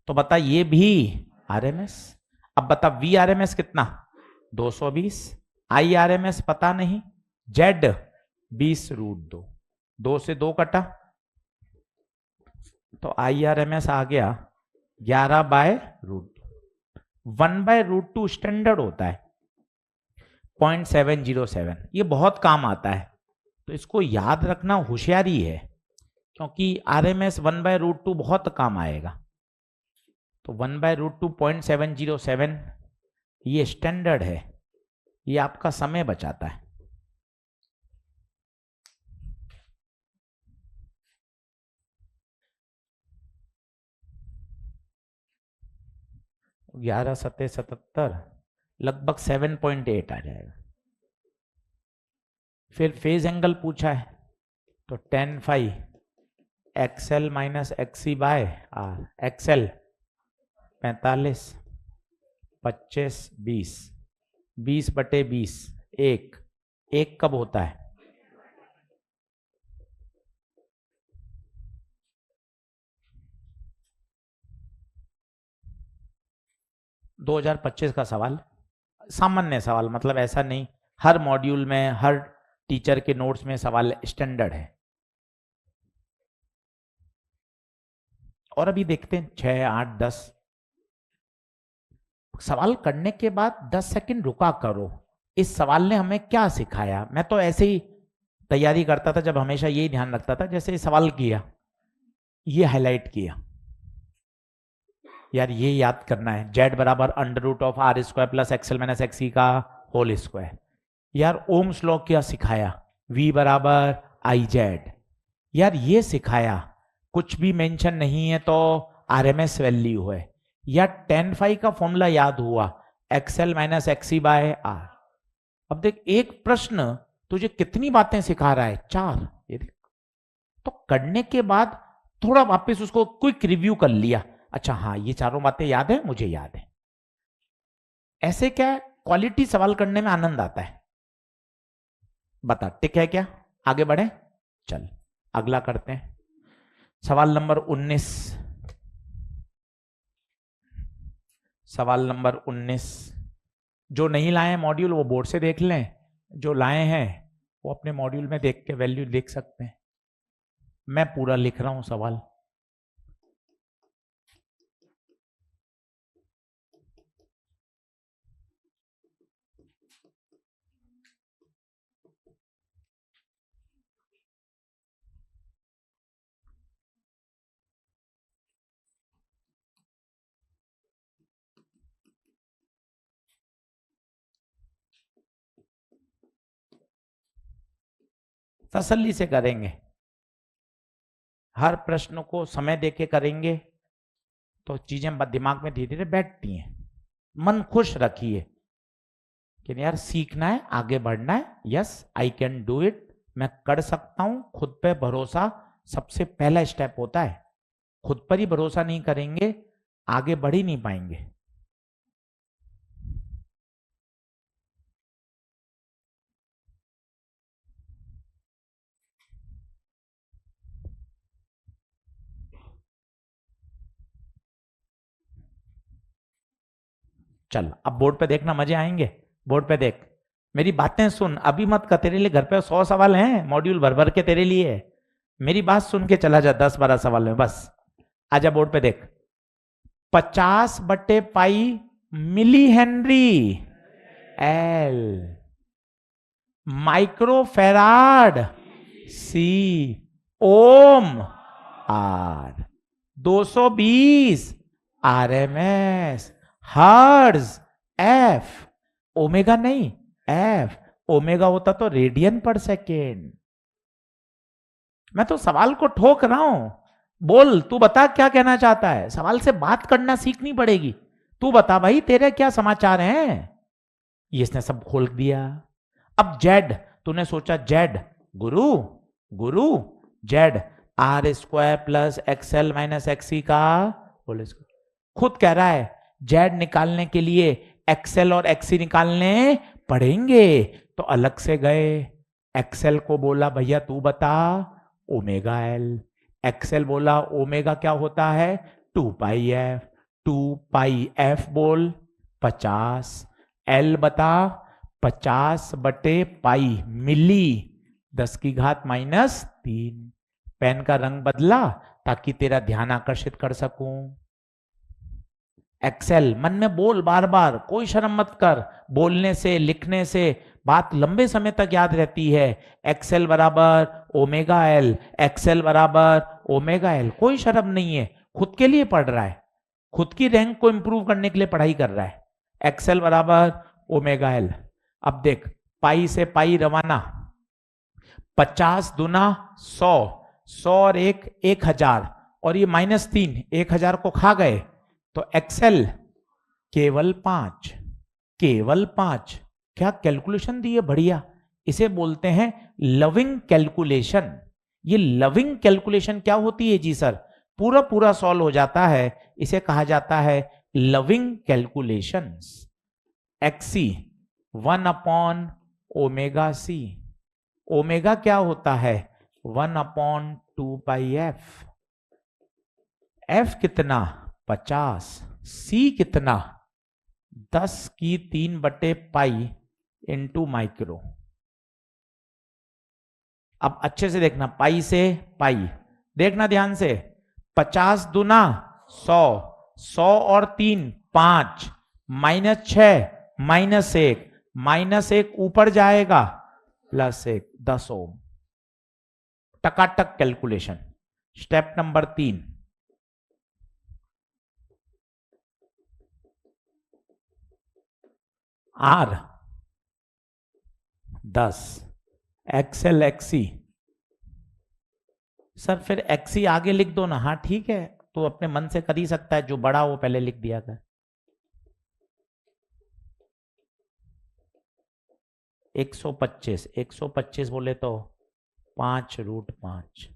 तो बता ये भी आरएमएस। अब बता V आरएमएस कितना? 220। आई आरएमएस पता नहीं, जेड 20√2, 2 से 2 कटा तो आई आरएमएस आ गया 11/√2। 1/√2 स्टैंडर्ड होता है 0.707। ये बहुत काम आता है, तो इसको याद रखना होशियारी है, क्योंकि आरएमएस 1/√2 बहुत काम आएगा। तो 1/√2 0.707 ये स्टैंडर्ड है, ये आपका समय बचाता है। ग्यारह 77 लगभग 7.8 आ जाएगा। फिर फेज एंगल पूछा है तो tan phi XL minus XC/R। XL 45, 25, 20, 20/20, 1 कब होता है? (2025) का सवाल, सामान्य सवाल, मतलब ऐसा नहीं हर मॉड्यूल में हर टीचर के नोट्स में सवाल स्टैंडर्ड है। और अभी देखते हैं 6, 8, 10 सवाल करने के बाद 10 सेकंड रुका करो। इस सवाल ने हमें क्या सिखाया? मैं तो ऐसे ही तैयारी करता था जब हमेशा यही ध्यान रखता था, जैसे सवाल किया ये हाईलाइट किया, यार ये याद करना है, जेड बराबर √R² plus XL minus XC का होल स्क्वायर। यार ओम्स लॉ क्या सिखाया? V बराबर आई जेड। यार ये सिखाया, कुछ भी मेंशन नहीं है तो आरएमएस वैल्यू है। या tan phi का फॉर्मूला याद हुआ, XL माइनस XC/R। अब देख एक प्रश्न तुझे कितनी बातें सिखा रहा है? 4। ये देख, तो करने के बाद थोड़ा वापस उसको क्विक रिव्यू कर लिया, अच्छा हाँ ये चारों बातें याद है, मुझे याद है। ऐसे क्या क्वालिटी सवाल करने में आनंद आता है। बता टिक है क्या? आगे बढ़े, चल अगला करते हैं। सवाल नंबर 19। सवाल नंबर 19 जो नहीं लाए हैं मॉड्यूल वो बोर्ड से देख लें, जो लाए हैं वो अपने मॉड्यूल में देख के वैल्यू लिख सकते हैं। मैं पूरा लिख रहा हूं सवाल। तसल्ली से करेंगे, हर प्रश्न को समय देके करेंगे तो चीजें दिमाग में धीरे धीरे बैठती हैं। मन खुश रखिए कि यार सीखना है, आगे बढ़ना है, yes I can do it, मैं कर सकता हूं। खुद पे भरोसा सबसे पहला स्टेप होता है। खुद पर ही भरोसा नहीं करेंगे आगे बढ़ ही नहीं पाएंगे। चल अब बोर्ड पे देखना, मजे आएंगे। बोर्ड पे देख, मेरी बातें सुन, अभी मत कर, तेरे लिए घर पे 100 सवाल हैं, मॉड्यूल भर भर के तेरे लिए है। मेरी बात सुन के चला जा, 10-12 सवाल में बस। आजा बोर्ड पे देख, 50/पाई milli henry L, microfarad C, ohm R, 220 RMS, hertz F, omega नहीं एफ, ओमेगा होता तो रेडियन पर सेकेंड। मैं तो सवाल को ठोक रहा हूं, बोल तू बता क्या कहना चाहता है, सवाल से बात करना सीखनी पड़ेगी। तू बता भाई तेरे क्या समाचार हैं। ये इसने सब खोल दिया। अब जेड, तूने सोचा जेड गुरु, गुरु Z r² plus XL minus XC का होल स्क्वायर। खुद कह रहा है जेड निकालने के लिए XL और XC निकालने पड़ेंगे, तो अलग से गए। XL को बोला भैया तू बता, ओमेगा एल। XL बोला ओमेगा क्या होता है, 2πf, 2πf बोल 50, L बता 50/पाई मिली 10⁻³ पेन का रंग बदला ताकि तेरा ध्यान आकर्षित कर सकूं। एक्सेल मन में बोल बार बार, कोई शर्म मत कर, बोलने से लिखने से बात लंबे समय तक याद रहती है। एक्सेल बराबर ओमेगा एल, एक्सेल बराबर ओमेगा एल, कोई शर्म नहीं है, खुद के लिए पढ़ रहा है, खुद की रैंक को इंप्रूव करने के लिए पढ़ाई कर रहा है। एक्सेल बराबर ओमेगा एल। अब देख, पाई से पाई रवाना, 50 दूना 100, 100 और 1 1000, और ये -3 1000 को खा गए, तो एक्सेल केवल 5, केवल 5। क्या कैलकुलेशन दी है बढ़िया, इसे बोलते हैं लविंग कैलकुलेशन। ये लविंग कैलकुलेशन क्या होती है जी सर, पूरा पूरा सॉल्व हो जाता है, इसे कहा जाता है loving calculations. XC 1/ωc, omega क्या होता है 1/2πf, F कितना 50, C कितना 10⁻³ इंटू माइक्रो। अब अच्छे से देखना, पाई से पाई देखना ध्यान से, 50 दूना 100, 100 और 3 5, -6 -1, -1 ऊपर जाएगा +1, 10 ओम। टकाटक calculation. Step number 3, R 10, XL XC। Sir फिर XC आगे लिख दो ना। हाँ ठीक है, तो अपने मन से कर ही सकता है, जो बड़ा वो पहले लिख दिया था। 125, 125 बोले तो 5√5।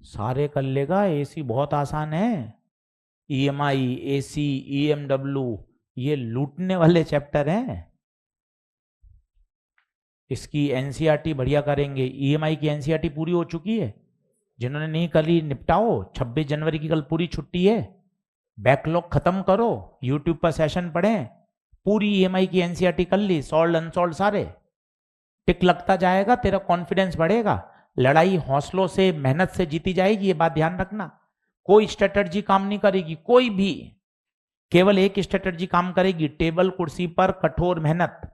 सारे कर लेगा, एसी बहुत आसान है। EMI, AC, EMW ये लूटने वाले चैप्टर हैं। इसकी NCERT बढ़िया करेंगे। EMI की NCERT पूरी हो चुकी है, जिन्होंने नहीं करी निपटाओ, 26 जनवरी की कल पूरी छुट्टी है। बैकलॉग खत्म करो, यूट्यूब पर सेशन पढ़ें, पूरी EMI की NCERT कर ली, सॉल्व अनसॉल्व सारे। टिक लगता जाएगा, तेरा कॉन्फिडेंस बढ़ेगा। लड़ाई हौसलों से मेहनत से जीती जाएगी, ये बात ध्यान रखना। कोई स्ट्रेटजी काम नहीं करेगी, कोई भी, केवल एक स्ट्रेटजी काम करेगी, टेबल कुर्सी पर कठोर मेहनत।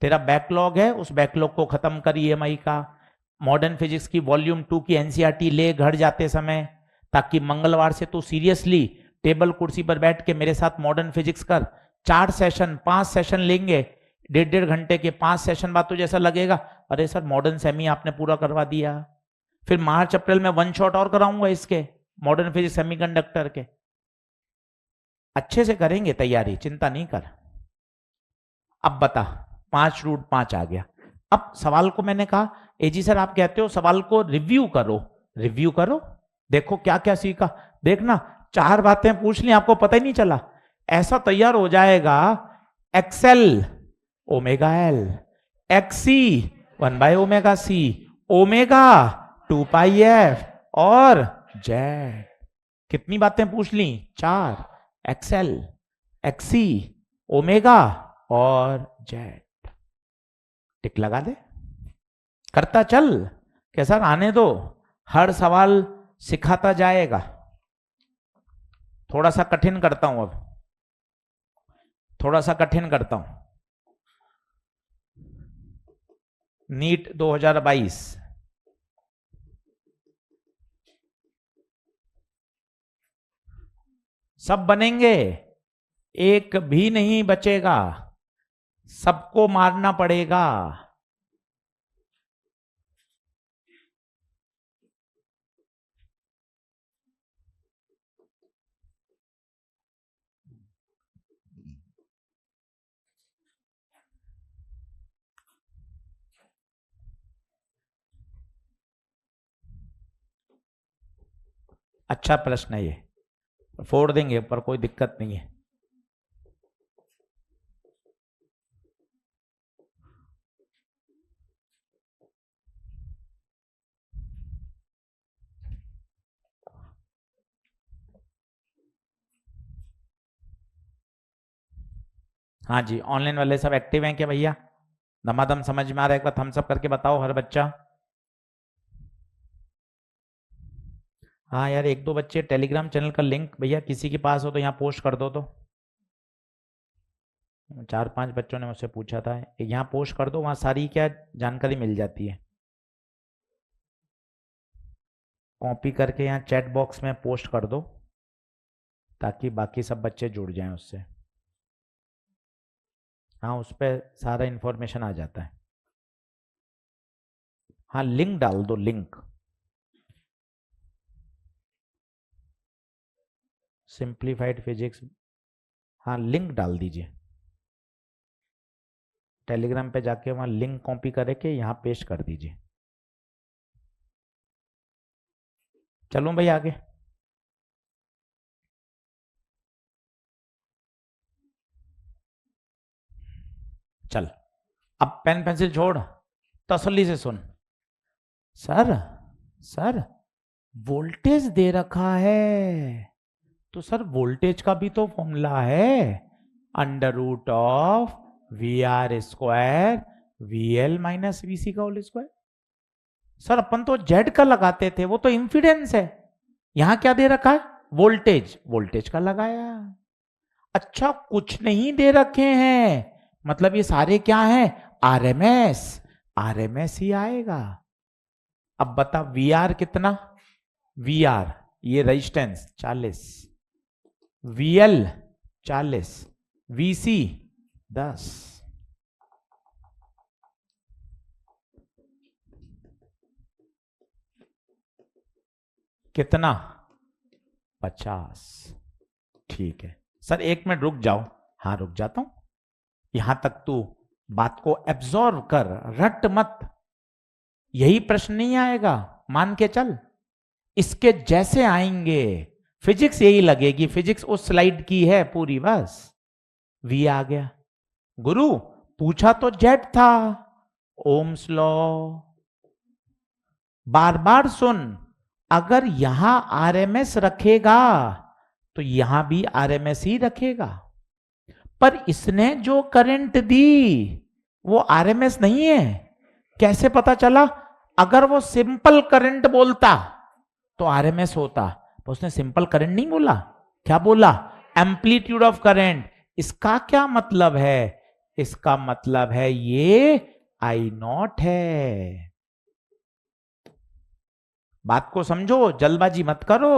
तेरा बैकलॉग है, उस बैकलॉग को खत्म कर EMI का। मॉडर्न फिजिक्स की वॉल्यूम 2 की NCERT ले घर जाते समय, ताकि मंगलवार से तू सीरियसली टेबल कुर्सी पर बैठ के मेरे साथ मॉडर्न फिजिक्स कर। 4 सेशन 5 सेशन लेंगे, 1.5 घंटे के 5 सेशन बाद तो जैसा लगेगा अरे सर मॉडर्न सेमी आपने पूरा करवा दिया। फिर मार्च अप्रैल में 1 शॉट और कराऊंगा इसके मॉडर्न फिजिक्स सेमीकंडक्टर के। अच्छे से करेंगे तैयारी, चिंता नहीं कर। अब बता, 5√5 आ गया। अब सवाल को मैंने कहा एजी सर आप कहते हो सवाल को रिव्यू करो, रिव्यू करो, देखो क्या क्या सीखा। देखना 4 बातें पूछ ली, आपको पता ही नहीं चला। ऐसा तैयार हो जाएगा X L omega L, XC 1/ωc, omega 2 pi F और जेड। कितनी बातें पूछ ली? 4। एक्सएल, एक्सी, ओमेगा और जेड। टिक लगा दे। करता चल कि सर आने दो, हर सवाल सिखाता जाएगा। थोड़ा सा कठिन करता हूं, अब थोड़ा सा कठिन करता हूं। नीट 2022 सब बनेंगे, एक भी नहीं बचेगा, सबको मारना पड़ेगा। अच्छा प्रश्न है ये, फोड़ देंगे पर कोई दिक्कत नहीं है। हाँ जी, ऑनलाइन वाले सब एक्टिव हैं क्या भैया? धमाधम समझ में आ रहा है? एक बार थम्स अप करके बताओ हर बच्चा। हाँ यार, एक दो बच्चे टेलीग्राम चैनल का लिंक भैया किसी के पास हो तो यहाँ पोस्ट कर दो। तो 4-5 बच्चों ने मुझसे पूछा था, यहाँ पोस्ट कर दो, वहाँ सारी क्या जानकारी मिल जाती है। कॉपी करके यहाँ चैट बॉक्स में पोस्ट कर दो ताकि बाकी सब बच्चे जुड़ जाएं उससे। हाँ, उस पर सारा इंफॉर्मेशन आ जाता है। हाँ, लिंक डाल दो, लिंक सिंप्लीफाइड फिजिक्स। हाँ, लिंक डाल दीजिए टेलीग्राम पे जाके, वहाँ लिंक कॉपी करके यहाँ पेस्ट कर दीजिए। चलूं भाई आगे? चल, अब पेन पेंसिल छोड़, तसल्ली से सुन। सर सर वोल्टेज दे रखा है, तो सर वोल्टेज का भी तो फॉर्मूला है, under root of V R square V L minus V C का होल स्क्वायर। सर अपन तो जेड का लगाते थे, वो तो इंफिडेंस है। यहां क्या दे रखा है? वोल्टेज, वोल्टेज का लगाया। अच्छा, कुछ नहीं दे रखे हैं, मतलब ये सारे क्या हैं? आरएमएस, आरएमएस ही आएगा। अब बता वी आर कितना? वी आर ये रेजिस्टेंस 40, वी एल 40, वी सी 10। कितना? 50। ठीक है सर, 1 मिनट रुक जाओ। हाँ रुक जाता हूं, यहां तक तू बात को एब्जॉर्व कर, रट मत। यही प्रश्न नहीं आएगा, मान के चल, इसके जैसे आएंगे। फिजिक्स यही लगेगी, फिजिक्स उस स्लाइड की है पूरी, बस वी आ गया। गुरु पूछा तो जेड था, ओम्स लॉ। बार बार सुन, अगर यहां आरएमएस रखेगा तो यहां भी आरएमएस ही रखेगा, पर इसने जो करंट दी वो आरएमएस नहीं है। कैसे पता चला? अगर वो सिंपल करंट बोलता तो आरएमएस होता, तो उसने सिंपल करंट नहीं बोला, क्या बोला? Amplitude of current. इसका क्या मतलब है? इसका मतलब है ये आई नॉट है। बात को समझो, जल्दबाजी मत करो,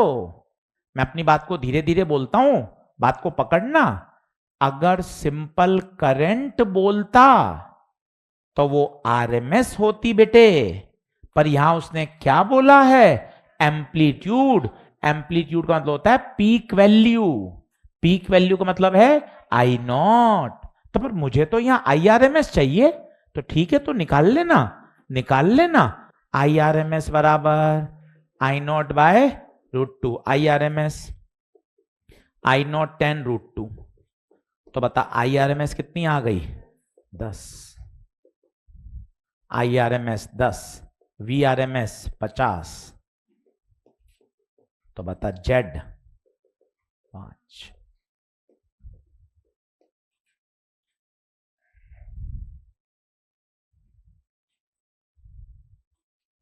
मैं अपनी बात को धीरे धीरे बोलता हूं, बात को पकड़ना। अगर सिंपल करंट बोलता तो वो आरएमएस होती बेटे, पर यहां उसने क्या बोला है? एम्पलीट्यूड। एम्पलीट्यूड का मतलब होता है पीक वैल्यू, पीक वैल्यू का मतलब है आई नॉट। तो पर मुझे तो यहां आई आर एम एस चाहिए, तो ठीक है, तो निकाल लेना, निकाल लेना। आई आर एम एस बराबर I naught by √2। I R M S I naught 10√2, तो बता आई आर एम एस कितनी आ गई? 10। I R M S 10, VRMS 50, तो बता Z 5।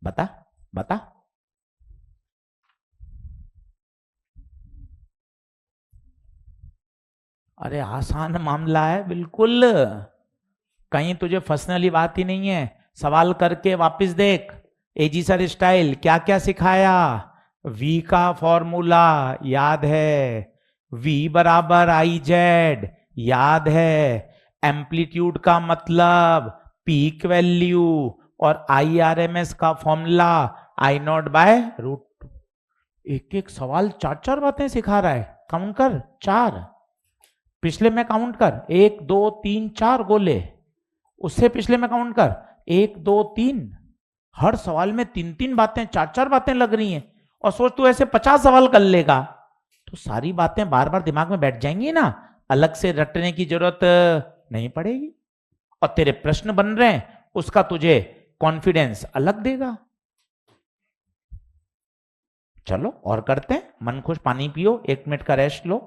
बता बता। अरे आसान मामला है बिल्कुल, कहीं तुझे फंसने वाली बात ही नहीं है। सवाल करके वापस देख, एजी सर स्टाइल क्या क्या सिखाया। V का फॉर्मूला याद है, V बराबर आई जेड याद है, एम्पलीट्यूड का मतलब पीक वैल्यू, और IRMS का formula I naught by root. एक एक सवाल चार चार बातें सिखा रहा है, काउंट कर 4, पिछले में काउंट कर 1 2 3 4 गोले, उससे पिछले में काउंट कर 1 2 3, हर सवाल में 3 बातें 4 बातें लग रही हैं। और सोच तू ऐसे 50 सवाल कर लेगा तो सारी बातें बार बार दिमाग में बैठ जाएंगी ना, अलग से रटने की जरूरत नहीं पड़ेगी, और तेरे प्रश्न बन रहे हैं उसका तुझे कॉन्फिडेंस अलग देगा। चलो और करते हैं, मन खुश, पानी पियो, 1 मिनट का रेस्ट लो,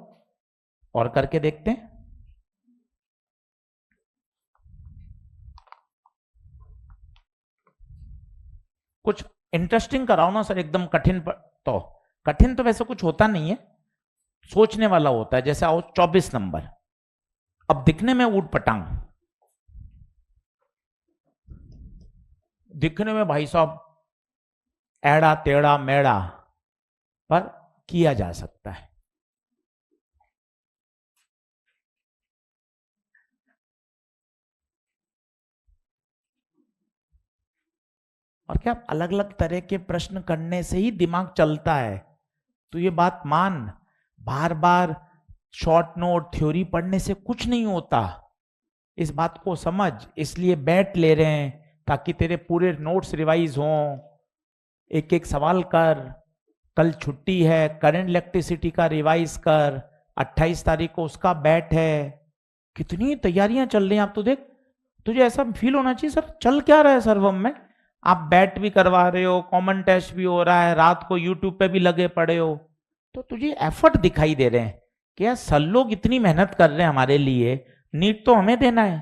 और करके देखते हैं। कुछ इंटरेस्टिंग कराओ ना सर, एकदम कठिन तो कठिन तो वैसे कुछ होता नहीं है, सोचने वाला होता है। जैसे आओ 24 नंबर, अब दिखने में ऊट पटांग, दिखने में भाई साहब एड़ा टेढ़ा मेढ़ा, पर किया जा सकता है। और क्या अलग अलग तरह के प्रश्न करने से ही दिमाग चलता है, तो ये बात मान, बार बार शॉर्ट नोट थ्योरी पढ़ने से कुछ नहीं होता, इस बात को समझ। इसलिए बैठ ले रहे हैं ताकि तेरे पूरे नोट्स रिवाइज हों, एक एक सवाल कर। कल छुट्टी है, करंट इलेक्ट्रिसिटी का रिवाइज कर, 28 तारीख को उसका बैट है। कितनी तैयारियां चल रही हैं, आप तो देख, तुझे ऐसा फील होना चाहिए सर चल क्या रहा है सर्वम में। आप बैट भी करवा रहे हो, कॉमन टेस्ट भी हो रहा है, रात को यूट्यूब पे भी लगे पड़े हो, तो तुझे एफर्ट दिखाई दे रहे हैं कि यार सर लोग इतनी मेहनत कर रहे हैं हमारे लिए, नीट तो हमें देना है।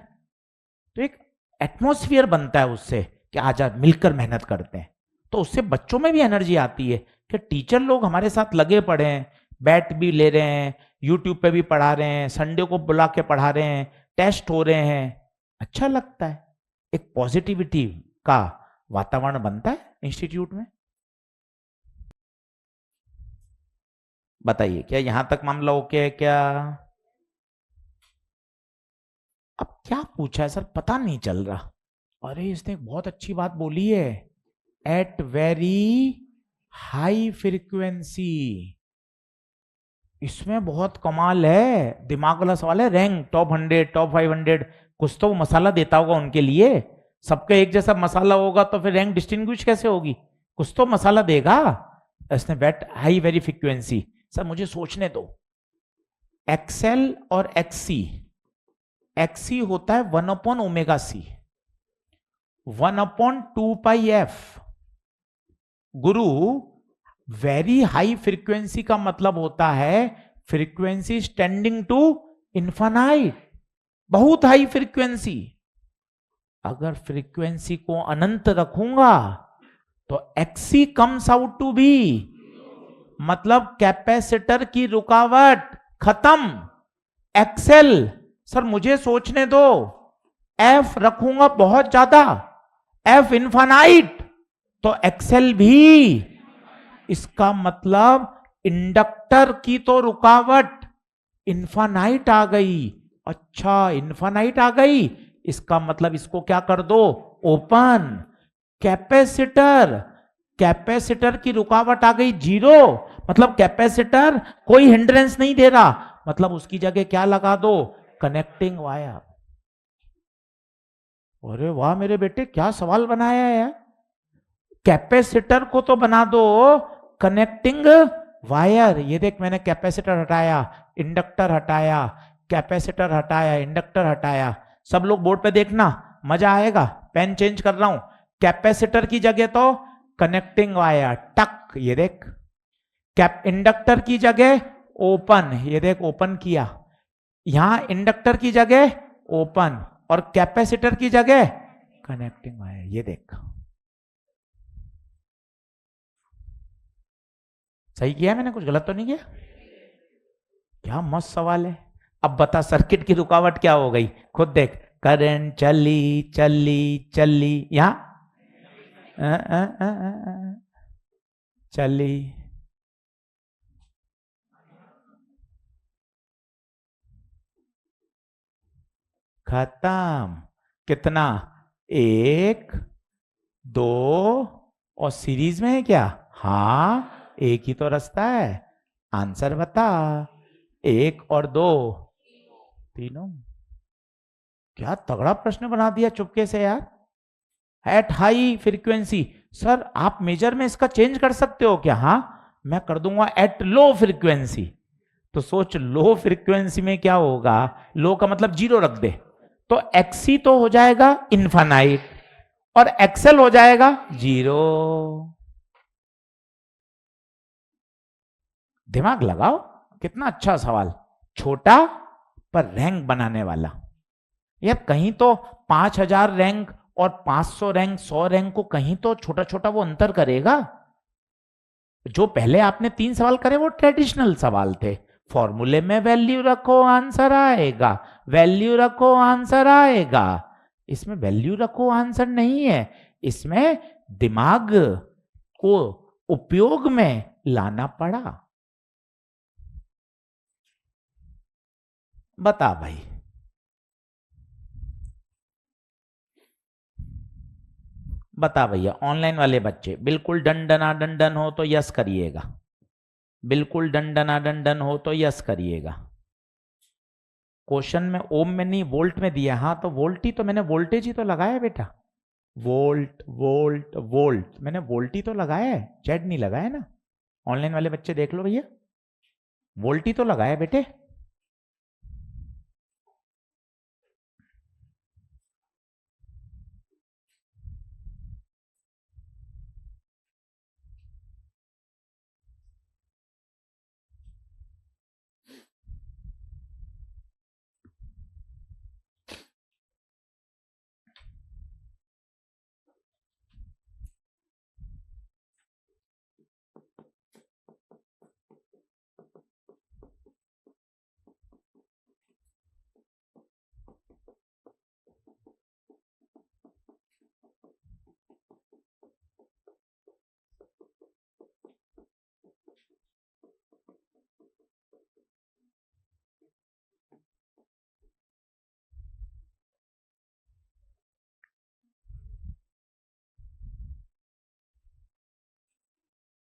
तो एक एटमॉस्फेयर बनता है उससे कि आजा मिलकर मेहनत करते हैं, तो उससे बच्चों में भी एनर्जी आती है कि टीचर लोग हमारे साथ लगे पड़े हैं, बैट भी ले रहे हैं, यूट्यूब पे भी पढ़ा रहे हैं, संडे को बुला के पढ़ा रहे हैं, टेस्ट हो रहे हैं, अच्छा लगता है। एक पॉजिटिविटी का वातावरण बनता है इंस्टीट्यूट में। बताइए क्या यहां तक मामला ओके है क्या? अब क्या पूछा है सर पता नहीं चल रहा। अरे इसने बहुत अच्छी बात बोली है, एट वेरी हाई फ्रीक्वेंसी, इसमें बहुत कमाल है, दिमाग वाला सवाल है। रैंक टॉप 100 टॉप 500, कुछ तो वो मसाला देता होगा उनके लिए, सबका एक जैसा मसाला होगा तो फिर रैंक डिस्टिंग्विश कैसे होगी, कुछ तो मसाला देगा। इसने बेट हाई वेरी फ्रीक्वेंसी, सर मुझे सोचने दो। एक्सएल और एक्सी, एक्सी होता है 1/ω/c, 1/2πf। गुरु वेरी हाई फ्रीक्वेंसी का मतलब होता है फ्रीक्वेंसी टेंडिंग टू इन्फानाइट, बहुत हाई फ्रीक्वेंसी। अगर फ्रीक्वेंसी को अनंत रखूंगा तो X C comes out to be, मतलब कैपेसिटर की रुकावट खत्म। एक्सेल, सर मुझे सोचने दो, एफ रखूंगा बहुत ज्यादा, एफ इन्फानाइट, तो एक्सेल भी, इसका मतलब इंडक्टर की तो रुकावट इन्फानाइट आ गई। अच्छा इन्फानाइट आ गई, इसका मतलब इसको क्या कर दो, ओपन। कैपेसिटर, कैपेसिटर की रुकावट आ गई 0, मतलब कैपेसिटर कोई हिंड्रेंस नहीं दे रहा, मतलब उसकी जगह क्या लगा दो, कनेक्टिंग वायर। अरे वाह मेरे बेटे क्या सवाल बनाया है यार। कैपेसिटर को तो बना दो कनेक्टिंग वायर। ये देख मैंने कैपेसिटर हटाया, इंडक्टर हटाया, कैपेसिटर हटाया, इंडक्टर हटाया। सब लोग बोर्ड पे देखना, मजा आएगा। पेन चेंज कर रहा हूं, कैपेसिटर की जगह तो कनेक्टिंग वायर, टक, ये देख। कैप इंडक्टर की जगह ओपन, ये देख ओपन किया। यहां इंडक्टर की जगह ओपन और कैपेसिटर की जगह कनेक्टिंग वायर, ये देख। सही किया मैंने, कुछ गलत तो नहीं किया? क्या मस्त सवाल है। अब बता सर्किट की रुकावट क्या हो गई, खुद देख। करंट चली चली चली, यहां चली, खत्म। कितना? एक, दो, और सीरीज में है क्या? हाँ, एक ही तो रास्ता है। आंसर बता। एक और दो, तीनों। क्या तगड़ा प्रश्न बना दिया चुपके से यार। एट हाई फ्रीक्वेंसी, सर आप मेजर में इसका चेंज कर सकते हो क्या? हाँ, मैं कर दूंगा एट लो फ्रीक्वेंसी। तो सोच लो फ्रीक्वेंसी में क्या होगा, लो का मतलब जीरो रख दे, तो एक्सी तो हो जाएगा इनफाइनाइट और एक्सेल हो जाएगा जीरो। दिमाग लगाओ, कितना अच्छा सवाल, छोटा पर रैंक बनाने वाला। यार कहीं तो 5,000 रैंक और 500 रैंक, 100 रैंक को कहीं तो छोटा छोटा वो अंतर करेगा। जो पहले आपने 3 सवाल करे वो ट्रेडिशनल सवाल थे। फॉर्मूले में वैल्यू रखो आंसर आएगा, वैल्यू रखो आंसर आएगा। इसमें वैल्यू रखो आंसर नहीं है, इसमें दिमाग को उपयोग में लाना पड़ा। बता भाई। बता भैया, ऑनलाइन वाले बच्चे बिल्कुल डंडना डंडन हो तो यस करिएगा, बिल्कुल डंडना डंडन हो तो यस करिएगा। क्वेश्चन में ओम में नहीं वोल्ट में दिया, हाँ तो वोल्ट ही तो, मैंने वोल्टेज ही तो लगाया बेटा। वोल्ट वोल्ट वोल्ट, मैंने वोल्ट ही तो लगाया है, जेड नहीं लगाया ना। ऑनलाइन वाले बच्चे देख लो भैया, वोल्ट ही तो लगाया बेटे।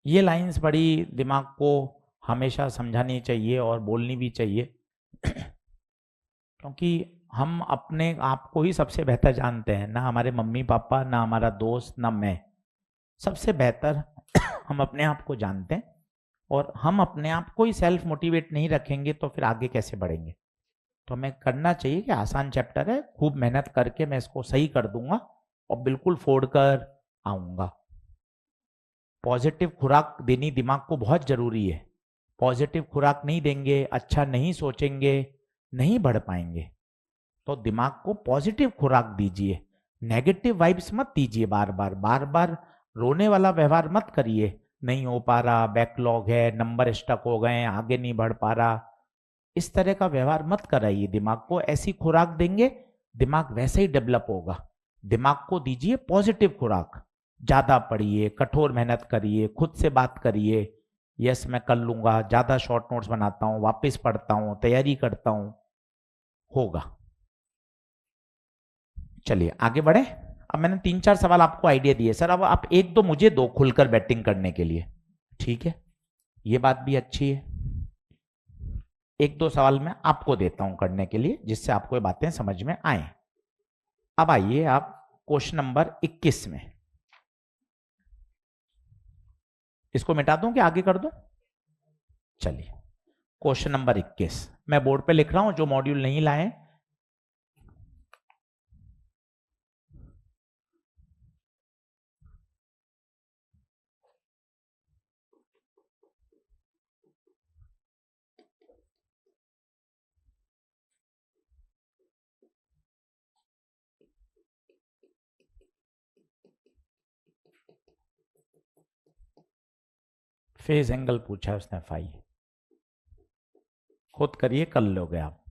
ये लाइंस बड़ी दिमाग को हमेशा समझानी चाहिए और बोलनी भी चाहिए, क्योंकि हम अपने आप को ही सबसे बेहतर जानते हैं ना, हमारे मम्मी पापा ना, हमारा दोस्त ना मैं, सबसे बेहतर हम अपने आप को जानते हैं। और हम अपने आप को ही सेल्फ मोटिवेट नहीं रखेंगे तो फिर आगे कैसे बढ़ेंगे। तो हमें करना चाहिए कि आसान चैप्टर है, खूब मेहनत करके मैं इसको सही कर दूंगा और बिल्कुल फोड़ कर आऊंगा। पॉजिटिव खुराक देनी दिमाग को बहुत जरूरी है। पॉजिटिव खुराक नहीं देंगे, अच्छा नहीं सोचेंगे, नहीं बढ़ पाएंगे। तो दिमाग को पॉजिटिव खुराक दीजिए, नेगेटिव वाइब्स मत दीजिए, बार बार बार बार रोने वाला व्यवहार मत करिए। नहीं हो पा रहा, बैकलॉग है, नंबर स्टक हो गए, आगे नहीं बढ़ पा रहा, इस तरह का व्यवहार मत कराइए दिमाग को। ऐसी खुराक देंगे दिमाग वैसे ही डेवलप होगा। दिमाग को दीजिए पॉजिटिव खुराक, ज्यादा पढ़िए, कठोर मेहनत करिए, खुद से बात करिए, यस मैं कर लूंगा, ज्यादा शॉर्ट नोट्स बनाता हूँ, वापस पढ़ता हूँ, तैयारी करता हूँ, होगा। चलिए आगे बढ़े। अब मैंने 3-4 सवाल आपको आइडिया दिए सर, अब आप एक दो मुझे दो खुलकर बैटिंग करने के लिए, ठीक है? ये बात भी अच्छी है। एक दो सवाल मैं आपको देता हूं करने के लिए, जिससे आपको ये बातें समझ में आए। अब आइए आप क्वेश्चन नंबर 21 में, इसको मिटा दूं कि आगे कर दूं? चलिए क्वेश्चन नंबर 21 मैं बोर्ड पे लिख रहा हूं, जो मॉड्यूल नहीं लाए फेज एंगल पूछा है उसने फाई, खुद करिए, कर लोगे आप।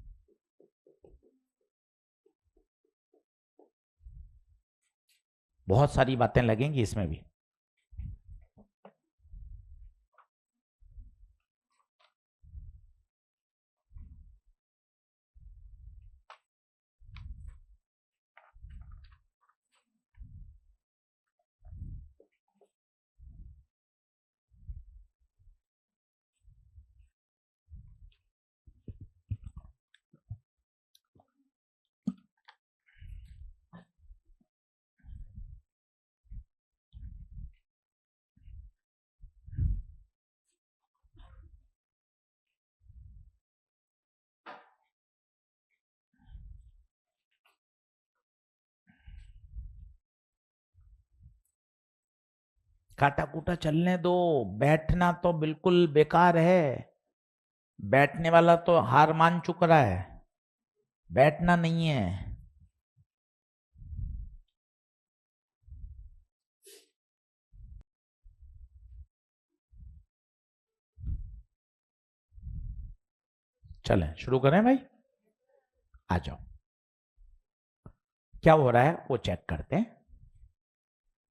बहुत सारी बातें लगेंगी इसमें भी। काटा कूटा चलने दो, बैठना तो बिल्कुल बेकार है। बैठने वाला तो हार मान चुक रहा है, बैठना नहीं है। चलें शुरू करें भाई, आ जाओ। क्या हो रहा है वो चेक करते हैं।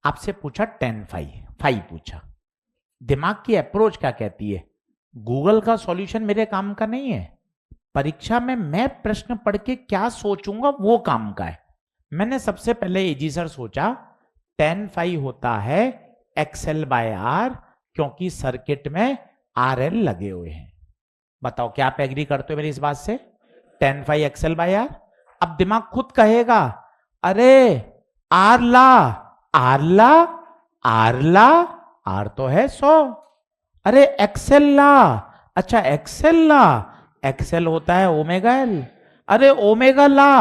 आपसे पूछा tan फाई, फाई पूछा। दिमाग की अप्रोच क्या कहती है? गूगल का सॉल्यूशन मेरे काम का नहीं है, परीक्षा में मैं प्रश्न पढ़ के क्या सोचूंगा वो काम का है। मैंने सबसे पहले एजी सर सोचा tan फाई होता है XL बाय आर, क्योंकि सर्किट में RL लगे हुए हैं। बताओ क्या आप एग्री करते हो मेरी इस बात से? tan phi XL by R. अब दिमाग खुद कहेगा अरे आर ला, आर ला, आर ला, आर तो है 100। अरे एक्सेल ला, अच्छा एक्सेल ला, एक्सेल होता है ओमेगा एल। अरे ओमेगा ला,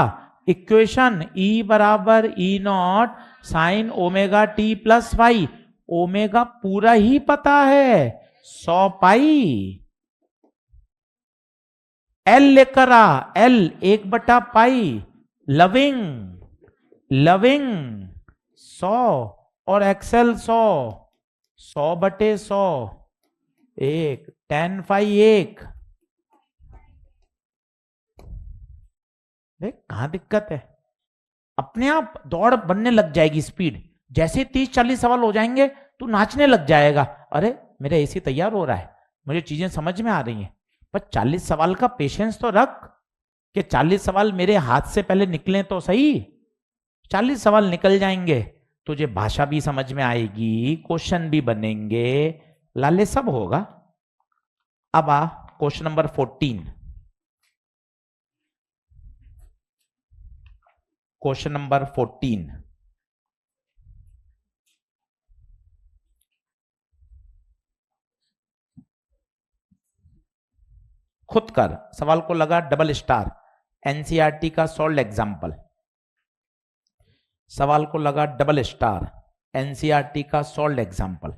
इक्वेशन E बराबर E0 sine omega T plus y, omega पूरा ही पता है 100 पाई। एल लेकर आ, एल 1/पाई, लविंग, लविंग 100 और एक्सेल 100, 100/100, एक tan फाई एक। देख कहां दिक्कत है, अपने आप दौड़ बनने लग जाएगी स्पीड। जैसे 30-40 सवाल हो जाएंगे तू नाचने लग जाएगा, अरे मेरा एसी तैयार हो रहा है, मुझे चीजें समझ में आ रही हैं। पर 40 सवाल का पेशेंस तो रख कि 40 सवाल मेरे हाथ से पहले निकले तो सही। 40 सवाल निकल जाएंगे, तुझे भाषा भी समझ में आएगी, क्वेश्चन भी बनेंगे, लाले सब होगा। अब आ क्वेश्चन नंबर 14। क्वेश्चन नंबर 14, खुद कर। सवाल को लगा डबल स्टार, एनसीईआरटी का सॉल्व एग्जाम्पल। सवाल को लगा डबल स्टार, एनसीईआरटी का सॉल्व एग्जाम्पल।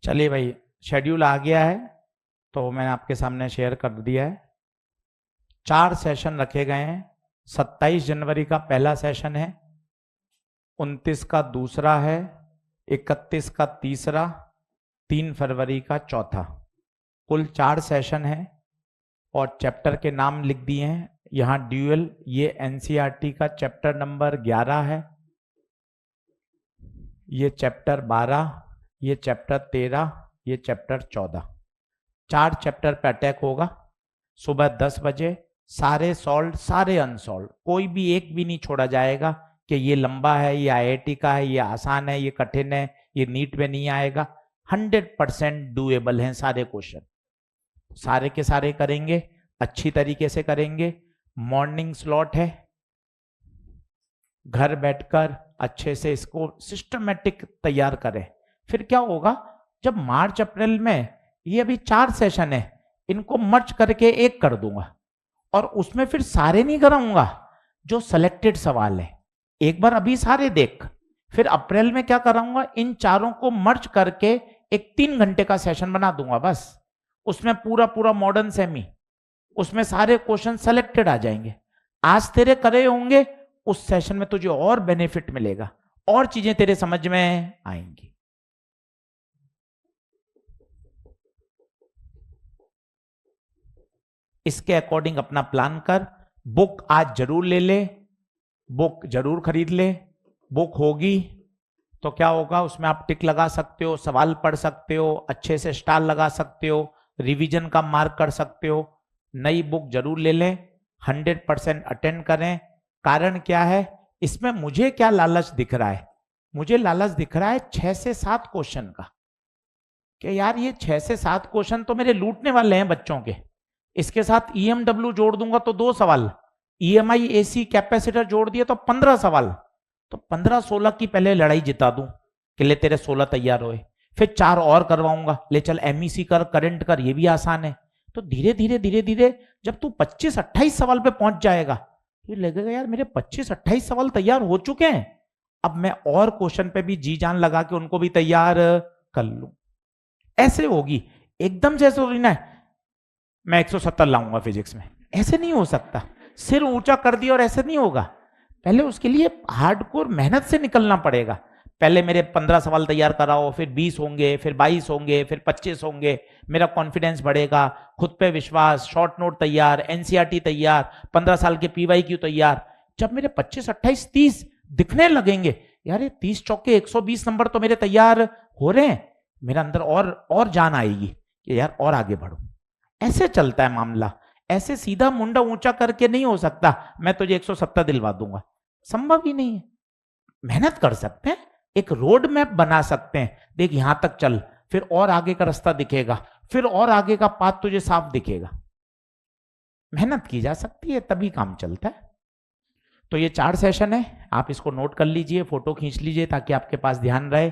चलिए भाई, शेड्यूल आ गया है तो मैंने आपके सामने शेयर कर दिया है। 4 सेशन रखे गए हैं। 27 जनवरी का पहला सेशन है, 29 का दूसरा है, 31 का तीसरा, 3 फरवरी का चौथा। कुल 4 सेशन है और चैप्टर के नाम लिख दिए हैं यहाँ ड्यूअल। ये एनसीईआरटी का चैप्टर नंबर 11 है, ये चैप्टर 12, ये चैप्टर 13, ये चैप्टर 14। 4 चैप्टर पे अटैक होगा सुबह 10 बजे। सारे सॉल्व, सारे अनसॉल्व, कोई भी एक भी नहीं छोड़ा जाएगा कि ये लंबा है, ये आईआईटी का है, ये आसान है, ये कठिन है, ये नीट में नहीं आएगा। 100% डूएबल हैं सारे क्वेश्चन, सारे के सारे करेंगे, अच्छी तरीके से करेंगे। मॉर्निंग स्लॉट है, घर बैठकर अच्छे से इसको सिस्टमेटिक तैयार करें। फिर क्या होगा, जब मार्च अप्रैल में ये अभी 4 सेशन है, इनको मर्ज करके एक कर दूंगा और उसमें फिर सारे नहीं कराऊंगा, जो सिलेक्टेड सवाल है एक बार अभी सारे देख, फिर अप्रैल में क्या कराऊंगा, इन चारों को मर्ज करके एक 3 घंटे का सेशन बना दूंगा बस। उसमें पूरा पूरा मॉडर्न सेमी, उसमें सारे क्वेश्चन सेलेक्टेड आ जाएंगे। आज तेरे करे होंगे, उस सेशन में तुझे और बेनिफिट मिलेगा, और चीजें तेरे समझ में आएंगी। इसके अकॉर्डिंग अपना प्लान कर। बुक आज जरूर ले ले, बुक जरूर खरीद ले। बुक होगी तो क्या होगा, उसमें आप टिक लगा सकते हो, सवाल पढ़ सकते हो, अच्छे से स्टार लगा सकते हो, रिवीजन का मार्क कर सकते हो। नई बुक जरूर ले लें, 100% अटेंड करें। कारण क्या है, इसमें मुझे क्या लालच दिख रहा है, मुझे लालच दिख रहा है 6 से 7 क्वेश्चन का, कि यार ये 6 से 7 क्वेश्चन तो मेरे लूटने वाले हैं बच्चों के। इसके साथ ईएमडब्ल्यू जोड़ दूंगा तो 2 सवाल, ईएमआई एसी कैपेसिटर जोड़ दिए तो 15 सवाल। तो 15-16 की पहले लड़ाई जिता दूं कि ले तेरे 16 तैयार होए, फिर 4 और करवाऊंगा, ले चल एमईसी कर, करंट कर, ये भी आसान है। तो धीरे धीरे धीरे धीरे जब तू 25-28 सवाल पे पहुंच जाएगा, तो लगेगा यार मेरे 25-28 सवाल तैयार हो चुके हैं, अब मैं और क्वेश्चन पे भी जी जान लगा के उनको भी तैयार कर लूं। ऐसे होगी, एकदम से ऐसे हो रही ना मैं 170 लाऊंगा फिजिक्स में, ऐसे नहीं हो सकता। सिर ऊंचा कर दिया और ऐसे नहीं होगा, पहले उसके लिए हार्डकोर मेहनत से निकलना पड़ेगा। पहले मेरे 15 सवाल तैयार कराओ, फिर 20 होंगे, फिर 22 होंगे, फिर 25 होंगे, मेरा कॉन्फिडेंस बढ़ेगा, खुद पे विश्वास, शॉर्ट नोट तैयार, एनसीईआरटी तैयार, 15 साल के पीवाईक्यू तैयार। जब मेरे 25, 28, 30 दिखने लगेंगे, यार ये 30 चौके 120 नंबर तो मेरे तैयार हो रहे हैं, मेरे अंदर और जान आएगी कि यार और आगे बढ़ो। ऐसे चलता है मामला, ऐसे सीधा मुंडा ऊंचा करके नहीं हो सकता मैं तुझे 170 दिलवा दूंगा, संभव ही नहीं है। मेहनत कर सकते हैं, एक रोड मैप बना सकते हैं, देख यहां तक चल, फिर और आगे का रास्ता दिखेगा, फिर और आगे का पाथ तुझे साफ दिखेगा। मेहनत की जा सकती है, तभी काम चलता है। तो ये 4 सेशन है, आप इसको नोट कर लीजिए, फोटो खींच लीजिए ताकि आपके पास ध्यान रहे।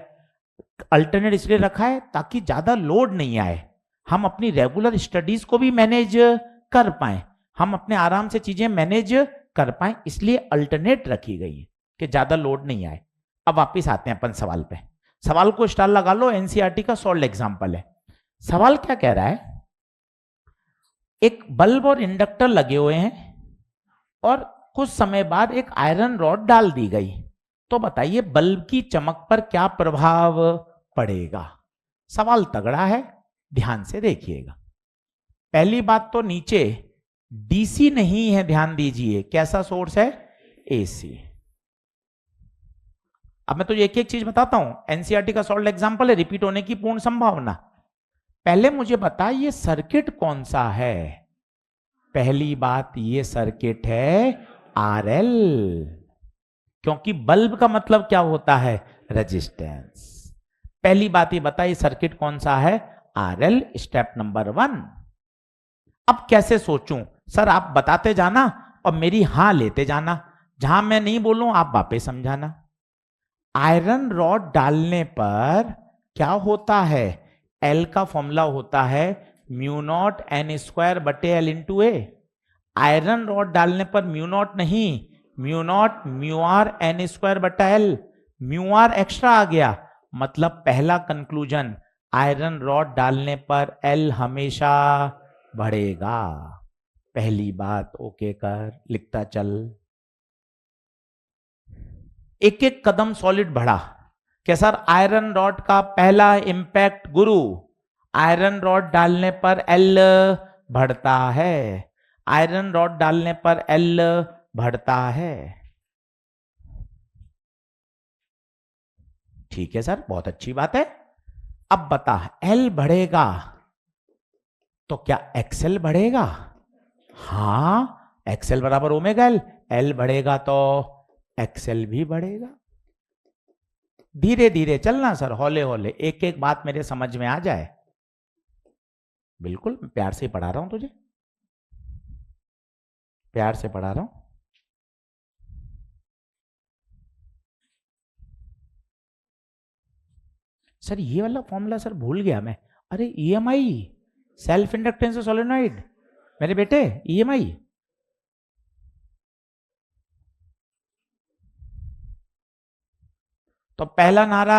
अल्टरनेट इसलिए रखा है ताकि ज्यादा लोड नहीं आए, हम अपनी रेगुलर स्टडीज को भी मैनेज कर पाए, हम अपने आराम से चीजें मैनेज कर पाए, इसलिए अल्टरनेट रखी गई है कि ज्यादा लोड नहीं आए। अब वापिस आते हैं अपन सवाल पे, सवाल को स्टार लगा लो, एनसीईआरटी का सॉल्व एग्जांपल है। सवाल क्या कह रहा है, एक बल्ब और इंडक्टर लगे हुए हैं और कुछ समय बाद एक आयरन रॉड डाल दी गई, तो बताइए बल्ब की चमक पर क्या प्रभाव पड़ेगा। सवाल तगड़ा है, ध्यान से देखिएगा। पहली बात तो नीचे डीसी नहीं है, ध्यान दीजिए, कैसा सोर्स है, एसी। अब मैं तुझे एक एक चीज बताता हूं, एनसीईआरटी का सॉल्व एग्जांपल है, रिपीट होने की पूर्ण संभावना। पहले मुझे बता ये सर्किट कौन सा है। पहली बात ये सर्किट है आरएल, क्योंकि बल्ब का मतलब क्या होता है, रेजिस्टेंस। पहली बात ये बता ये सर्किट कौन सा है, आरएल, स्टेप नंबर 1। अब कैसे सोचूं, सर आप बताते जाना और मेरी हां लेते जाना, जहां मैं नहीं बोलूं आप वापस समझाना। आयरन रॉड डालने पर क्या होता है, एल का फॉर्मूला होता है म्यू नॉट एन स्क्वायर बटे L into A. Iron rod डालने पर म्यू नॉट नहीं, mu naught mu R N square बटा एल, म्यू आर एक्स्ट्रा आ गया, मतलब पहला कंक्लूजन, आयरन रॉड डालने पर एल हमेशा बढ़ेगा। पहली बात ओके कर, लिखता चल। एक एक कदम सॉलिड बढ़ा। क्या सर आयरन रॉड का पहला इंपैक्ट गुरु, आयरन रॉड डालने पर एल बढ़ता है, आयरन रॉड डालने पर एल बढ़ता है। ठीक है सर, बहुत अच्छी बात है। अब बता, एल बढ़ेगा तो क्या एक्सएल बढ़ेगा? हाँ, एक्सएल बराबर ओमेगा एल, एल बढ़ेगा तो एक्सएल भी बढ़ेगा। धीरे धीरे चलना सर, हौले हौले, एक एक बात मेरे समझ में आ जाए। बिल्कुल, प्यार से पढ़ा रहा हूं तुझे, प्यार से पढ़ा रहा हूं। सर ये वाला फॉर्मूला सर भूल गया मैं। अरे ईएमआई, सेल्फ इंडक्टेंस सोलेनॉइड, मेरे बेटे ईएमआई। तो पहला नारा,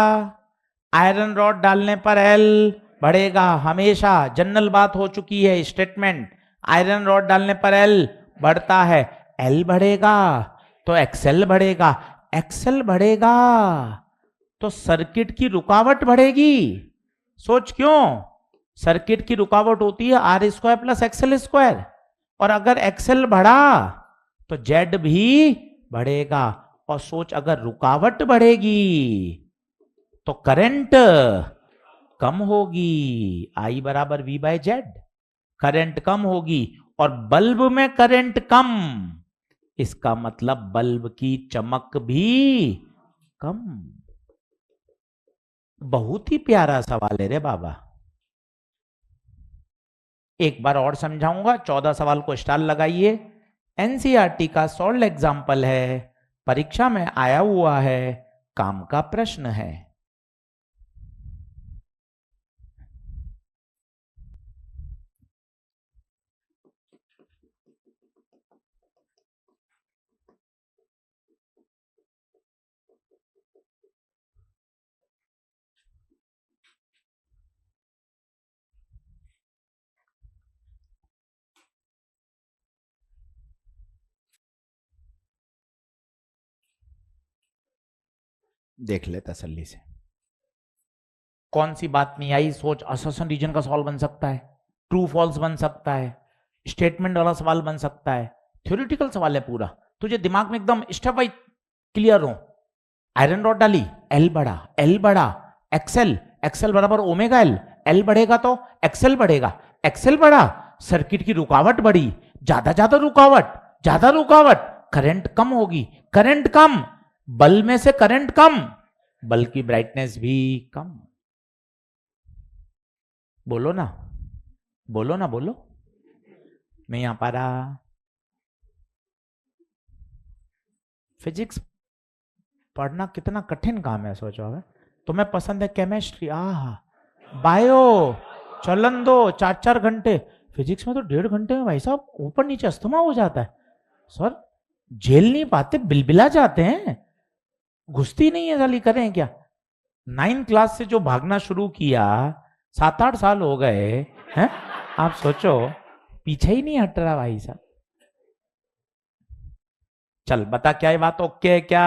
आयरन रॉड डालने पर एल बढ़ेगा, हमेशा जनरल बात हो चुकी है, स्टेटमेंट। आयरन रॉड डालने पर एल बढ़ता है, एल बढ़ेगा तो एक्सएल बढ़ेगा, एक्सएल बढ़ेगा तो सर्किट की रुकावट बढ़ेगी। सोच क्यों? सर्किट की रुकावट होती है R square plus X L square, और अगर एक्सएल बढ़ा तो जेड भी बढ़ेगा। और सोच, अगर रुकावट बढ़ेगी तो करंट कम होगी, आई बराबर वी बाय जेड, करंट कम होगी। और बल्ब में करंट कम, इसका मतलब बल्ब की चमक भी कम। बहुत ही प्यारा सवाल है रे बाबा। एक बार और समझाऊंगा, 14 सवाल को स्टार लगाइए। एनसीईआरटी का सॉल्व एग्जाम्पल है, परीक्षा में आया हुआ है, काम का प्रश्न है। देख ले तसल्ली से, कौन सी बात नहीं आई। सोच, असर्शन रीजन का सवाल बन सकता है, ट्रू फॉल्स बन सकता है, स्टेटमेंट वाला सवाल बन सकता है, थ्योरेटिकल सवाल है पूरा। तुझे दिमाग में एकदम स्टेप वाइज क्लियर हो। आयरन रॉड डाली, एल बढ़ा, एल बढ़ा, एक्सएल, एक्सएल बराबर ओमेगा एल, एल बढ़ेगा तो एक्सएल बढ़ेगा, एक्सएल बढ़ा, सर्किट की रुकावट बढ़ी, ज्यादा ज्यादा रुकावट, ज्यादा रुकावट, करंट कम होगी, करंट कम, बल्ब में से करंट कम, बल्ब की ब्राइटनेस भी कम। बोलो ना, बोलो ना, बोलो। नहीं आ पा रहा। फिजिक्स पढ़ना कितना कठिन काम है, सोचो। है तुम्हें पसंद है केमिस्ट्री, आह, बायो, चलन दो 4-4 घंटे, फिजिक्स में तो 1.5 घंटे में भाई साहब ऊपर नीचे अस्थमा हो जाता है। सर झेल नहीं पाते, बिलबिला जाते हैं, घुसती नहीं है साली, करें क्या? 9 क्लास से जो भागना शुरू किया, 7-8 साल हो गए हैं, आप सोचो, पीछे ही नहीं हट रहा भाई साहब। चल बता, क्या ये बात ओके है क्या?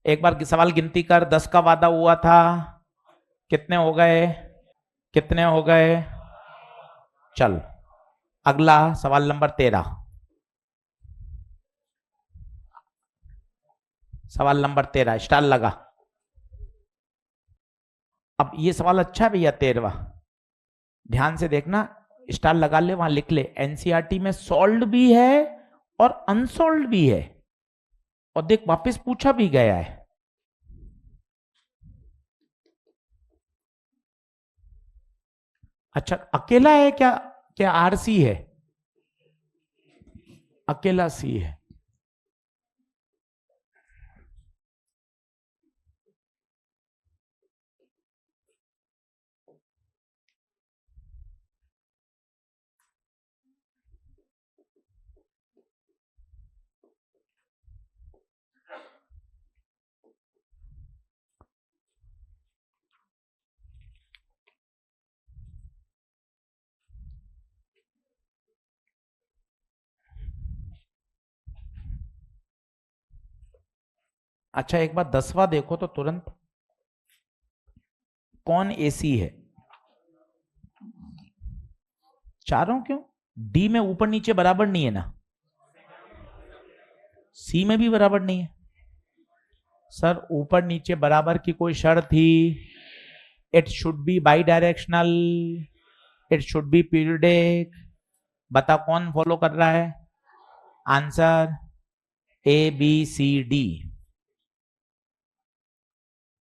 एक बार सवाल गिनती कर, 10 का वादा हुआ था, कितने हो गए? कितने हो गए? चल अगला सवाल नंबर 13, सवाल नंबर 13 स्टार लगा। अब ये सवाल अच्छा है भैया, 13वां, ध्यान से देखना, स्टार लगा ले, वहां लिख ले, एनसीईआरटी में सॉल्व भी है और अनसॉल्व भी है, और देख वापस पूछा भी गया है। अच्छा अकेला है क्या? क्या आरसी है? अकेला सी है। अच्छा एक बार 10वां देखो तो तुरंत, कौन एसी है? चारों क्यों? डी में ऊपर नीचे बराबर नहीं है ना, सी में भी बराबर नहीं है। सर ऊपर नीचे बराबर की कोई शर्त थी? It should be bidirectional, it should be periodic. बता कौन फॉलो कर रहा है? Answer A B C D.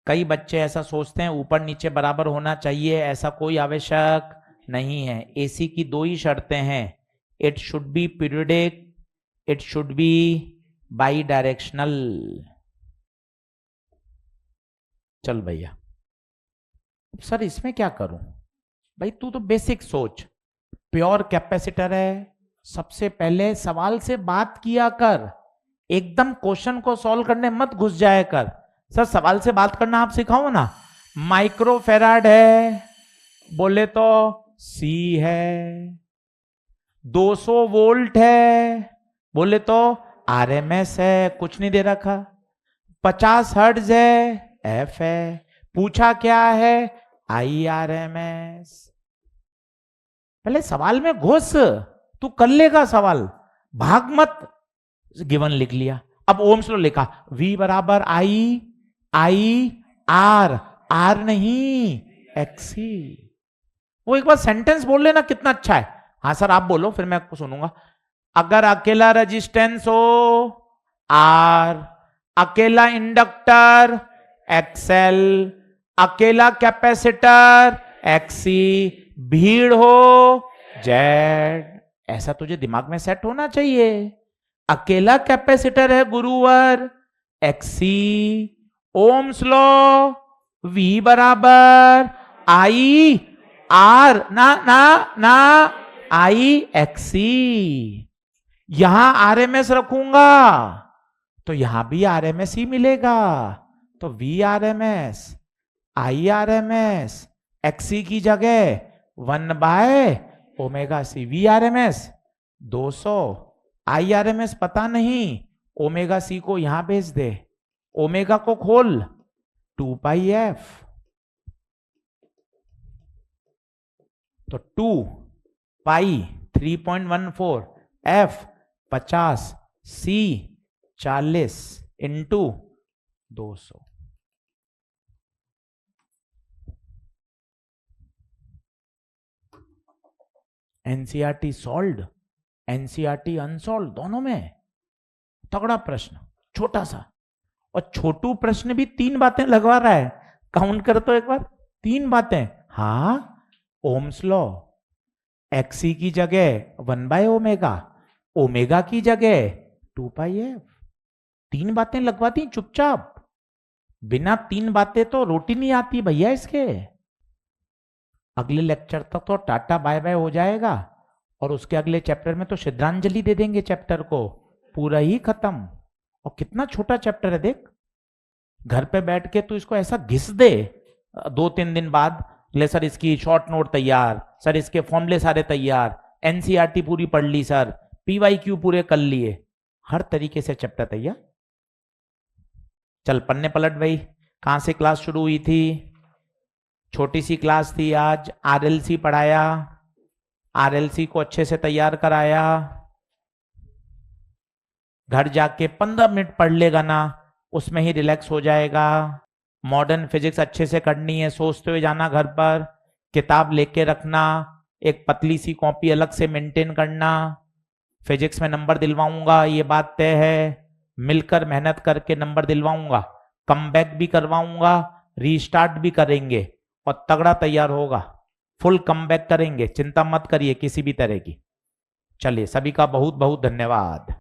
कई बच्चे ऐसा सोचते हैं ऊपर नीचे बराबर होना चाहिए, ऐसा कोई आवश्यक नहीं है। एसी की 2 ही शर्तें हैं, it should be periodic, it should be by directional. चल भैया, सर इसमें क्या करूं? भाई तू तो बेसिक सोच, प्योर कैपेसिटर है, सबसे पहले सवाल से बात किया कर, एकदम क्वेश्चन को सॉल्व करने मत घुस जाया कर। सर सवाल से बात करना आप सिखाओ ना। माइक्रोफेराड है, बोले तो सी है। 200 वोल्ट है, बोले तो आरएमएस है, कुछ नहीं दे रखा। 50 हर्ट्ज है, एफ है। पूछा क्या है? आईआरएमएस। पहले सवाल में घुस, तू कर लेगा सवाल, भाग मत। गिवन लिख लिया, अब ओम्स लॉ लिखा, V बराबर आई आई आर, आर नहीं एक्सी। वो एक बार सेंटेंस बोल लेना कितना अच्छा है। हाँ सर आप बोलो फिर मैं सुनूंगा। अगर अकेला रेजिस्टेंस हो आर, अकेला इंडक्टर एक्सएल, अकेला कैपेसिटर एक्सी, भीड़ हो जेड। ऐसा तुझे दिमाग में सेट होना चाहिए। अकेला कैपेसिटर है गुरुवर एक्सी, ओम्स लॉ V बराबर आई आर, ना ना ना आई एक्सी। यहां आरएमएस रखूंगा तो यहां भी आरएमएस ही मिलेगा, तो V आरएमएस आई आरएमएस एक्सी की जगह 1/ω/c। V आरएमएस 200, आई आरएमएस पता नहीं, ओमेगा सी को यहां भेज दे, ओमेगा को खोल 2πf, तो 2 पाई 3.14, f 50, c 40 into 200। NCERT solved, NCERT unsolved, दोनों में तगड़ा प्रश्न, छोटा सा। और छोटू प्रश्न भी 3 बातें लगवा रहा है, काउंट कर तो एक बार, 3 बातें। हाँ, ओम्स लॉ, एक्सी की जगह 1/ω, ओमेगा की जगह 2πf। 3 बातें लगवाती चुपचाप, बिना 3 बातें तो रोटी नहीं आती भैया इसके। अगले लेक्चर तक तो टाटा बाय बाय हो जाएगा, और उसके अगले चैप्टर में तो श्रद्धांजलि दे देंगे चैप्टर को, पूरा ही खत्म। और कितना छोटा चैप्टर है देख, घर पे बैठ के तू इसको ऐसा घिस दे 2-3 दिन बाद, ले सर इसकी शॉर्ट नोट तैयार, सर इसके फॉर्मूले सारे तैयार, एनसीईआरटी पूरी पढ़ ली सर, पीवाईक्यू पूरे कर लिए, हर तरीके से चैप्टर तैयार। चल पन्ने पलट भाई, कहां से क्लास शुरू हुई थी? छोटी सी क्लास थी आज, आरएलसी पढ़ाया, आरएलसी को अच्छे से तैयार कराया। घर जाके 15 मिनट पढ़ लेगा ना, उसमें ही रिलैक्स हो जाएगा। मॉडर्न फिजिक्स अच्छे से करनी है, सोचते हुए जाना घर पर, किताब लेके रखना, एक पतली सी कॉपी अलग से मेंटेन करना। फिजिक्स में नंबर दिलवाऊंगा, ये बात तय है, मिलकर मेहनत करके नंबर दिलवाऊंगा, कम बैक भी करवाऊंगा, रीस्टार्ट भी करेंगे और तगड़ा तैयार होगा, फुल कम बैक करेंगे, चिंता मत करिए किसी भी तरह की। चलिए सभी का बहुत बहुत धन्यवाद।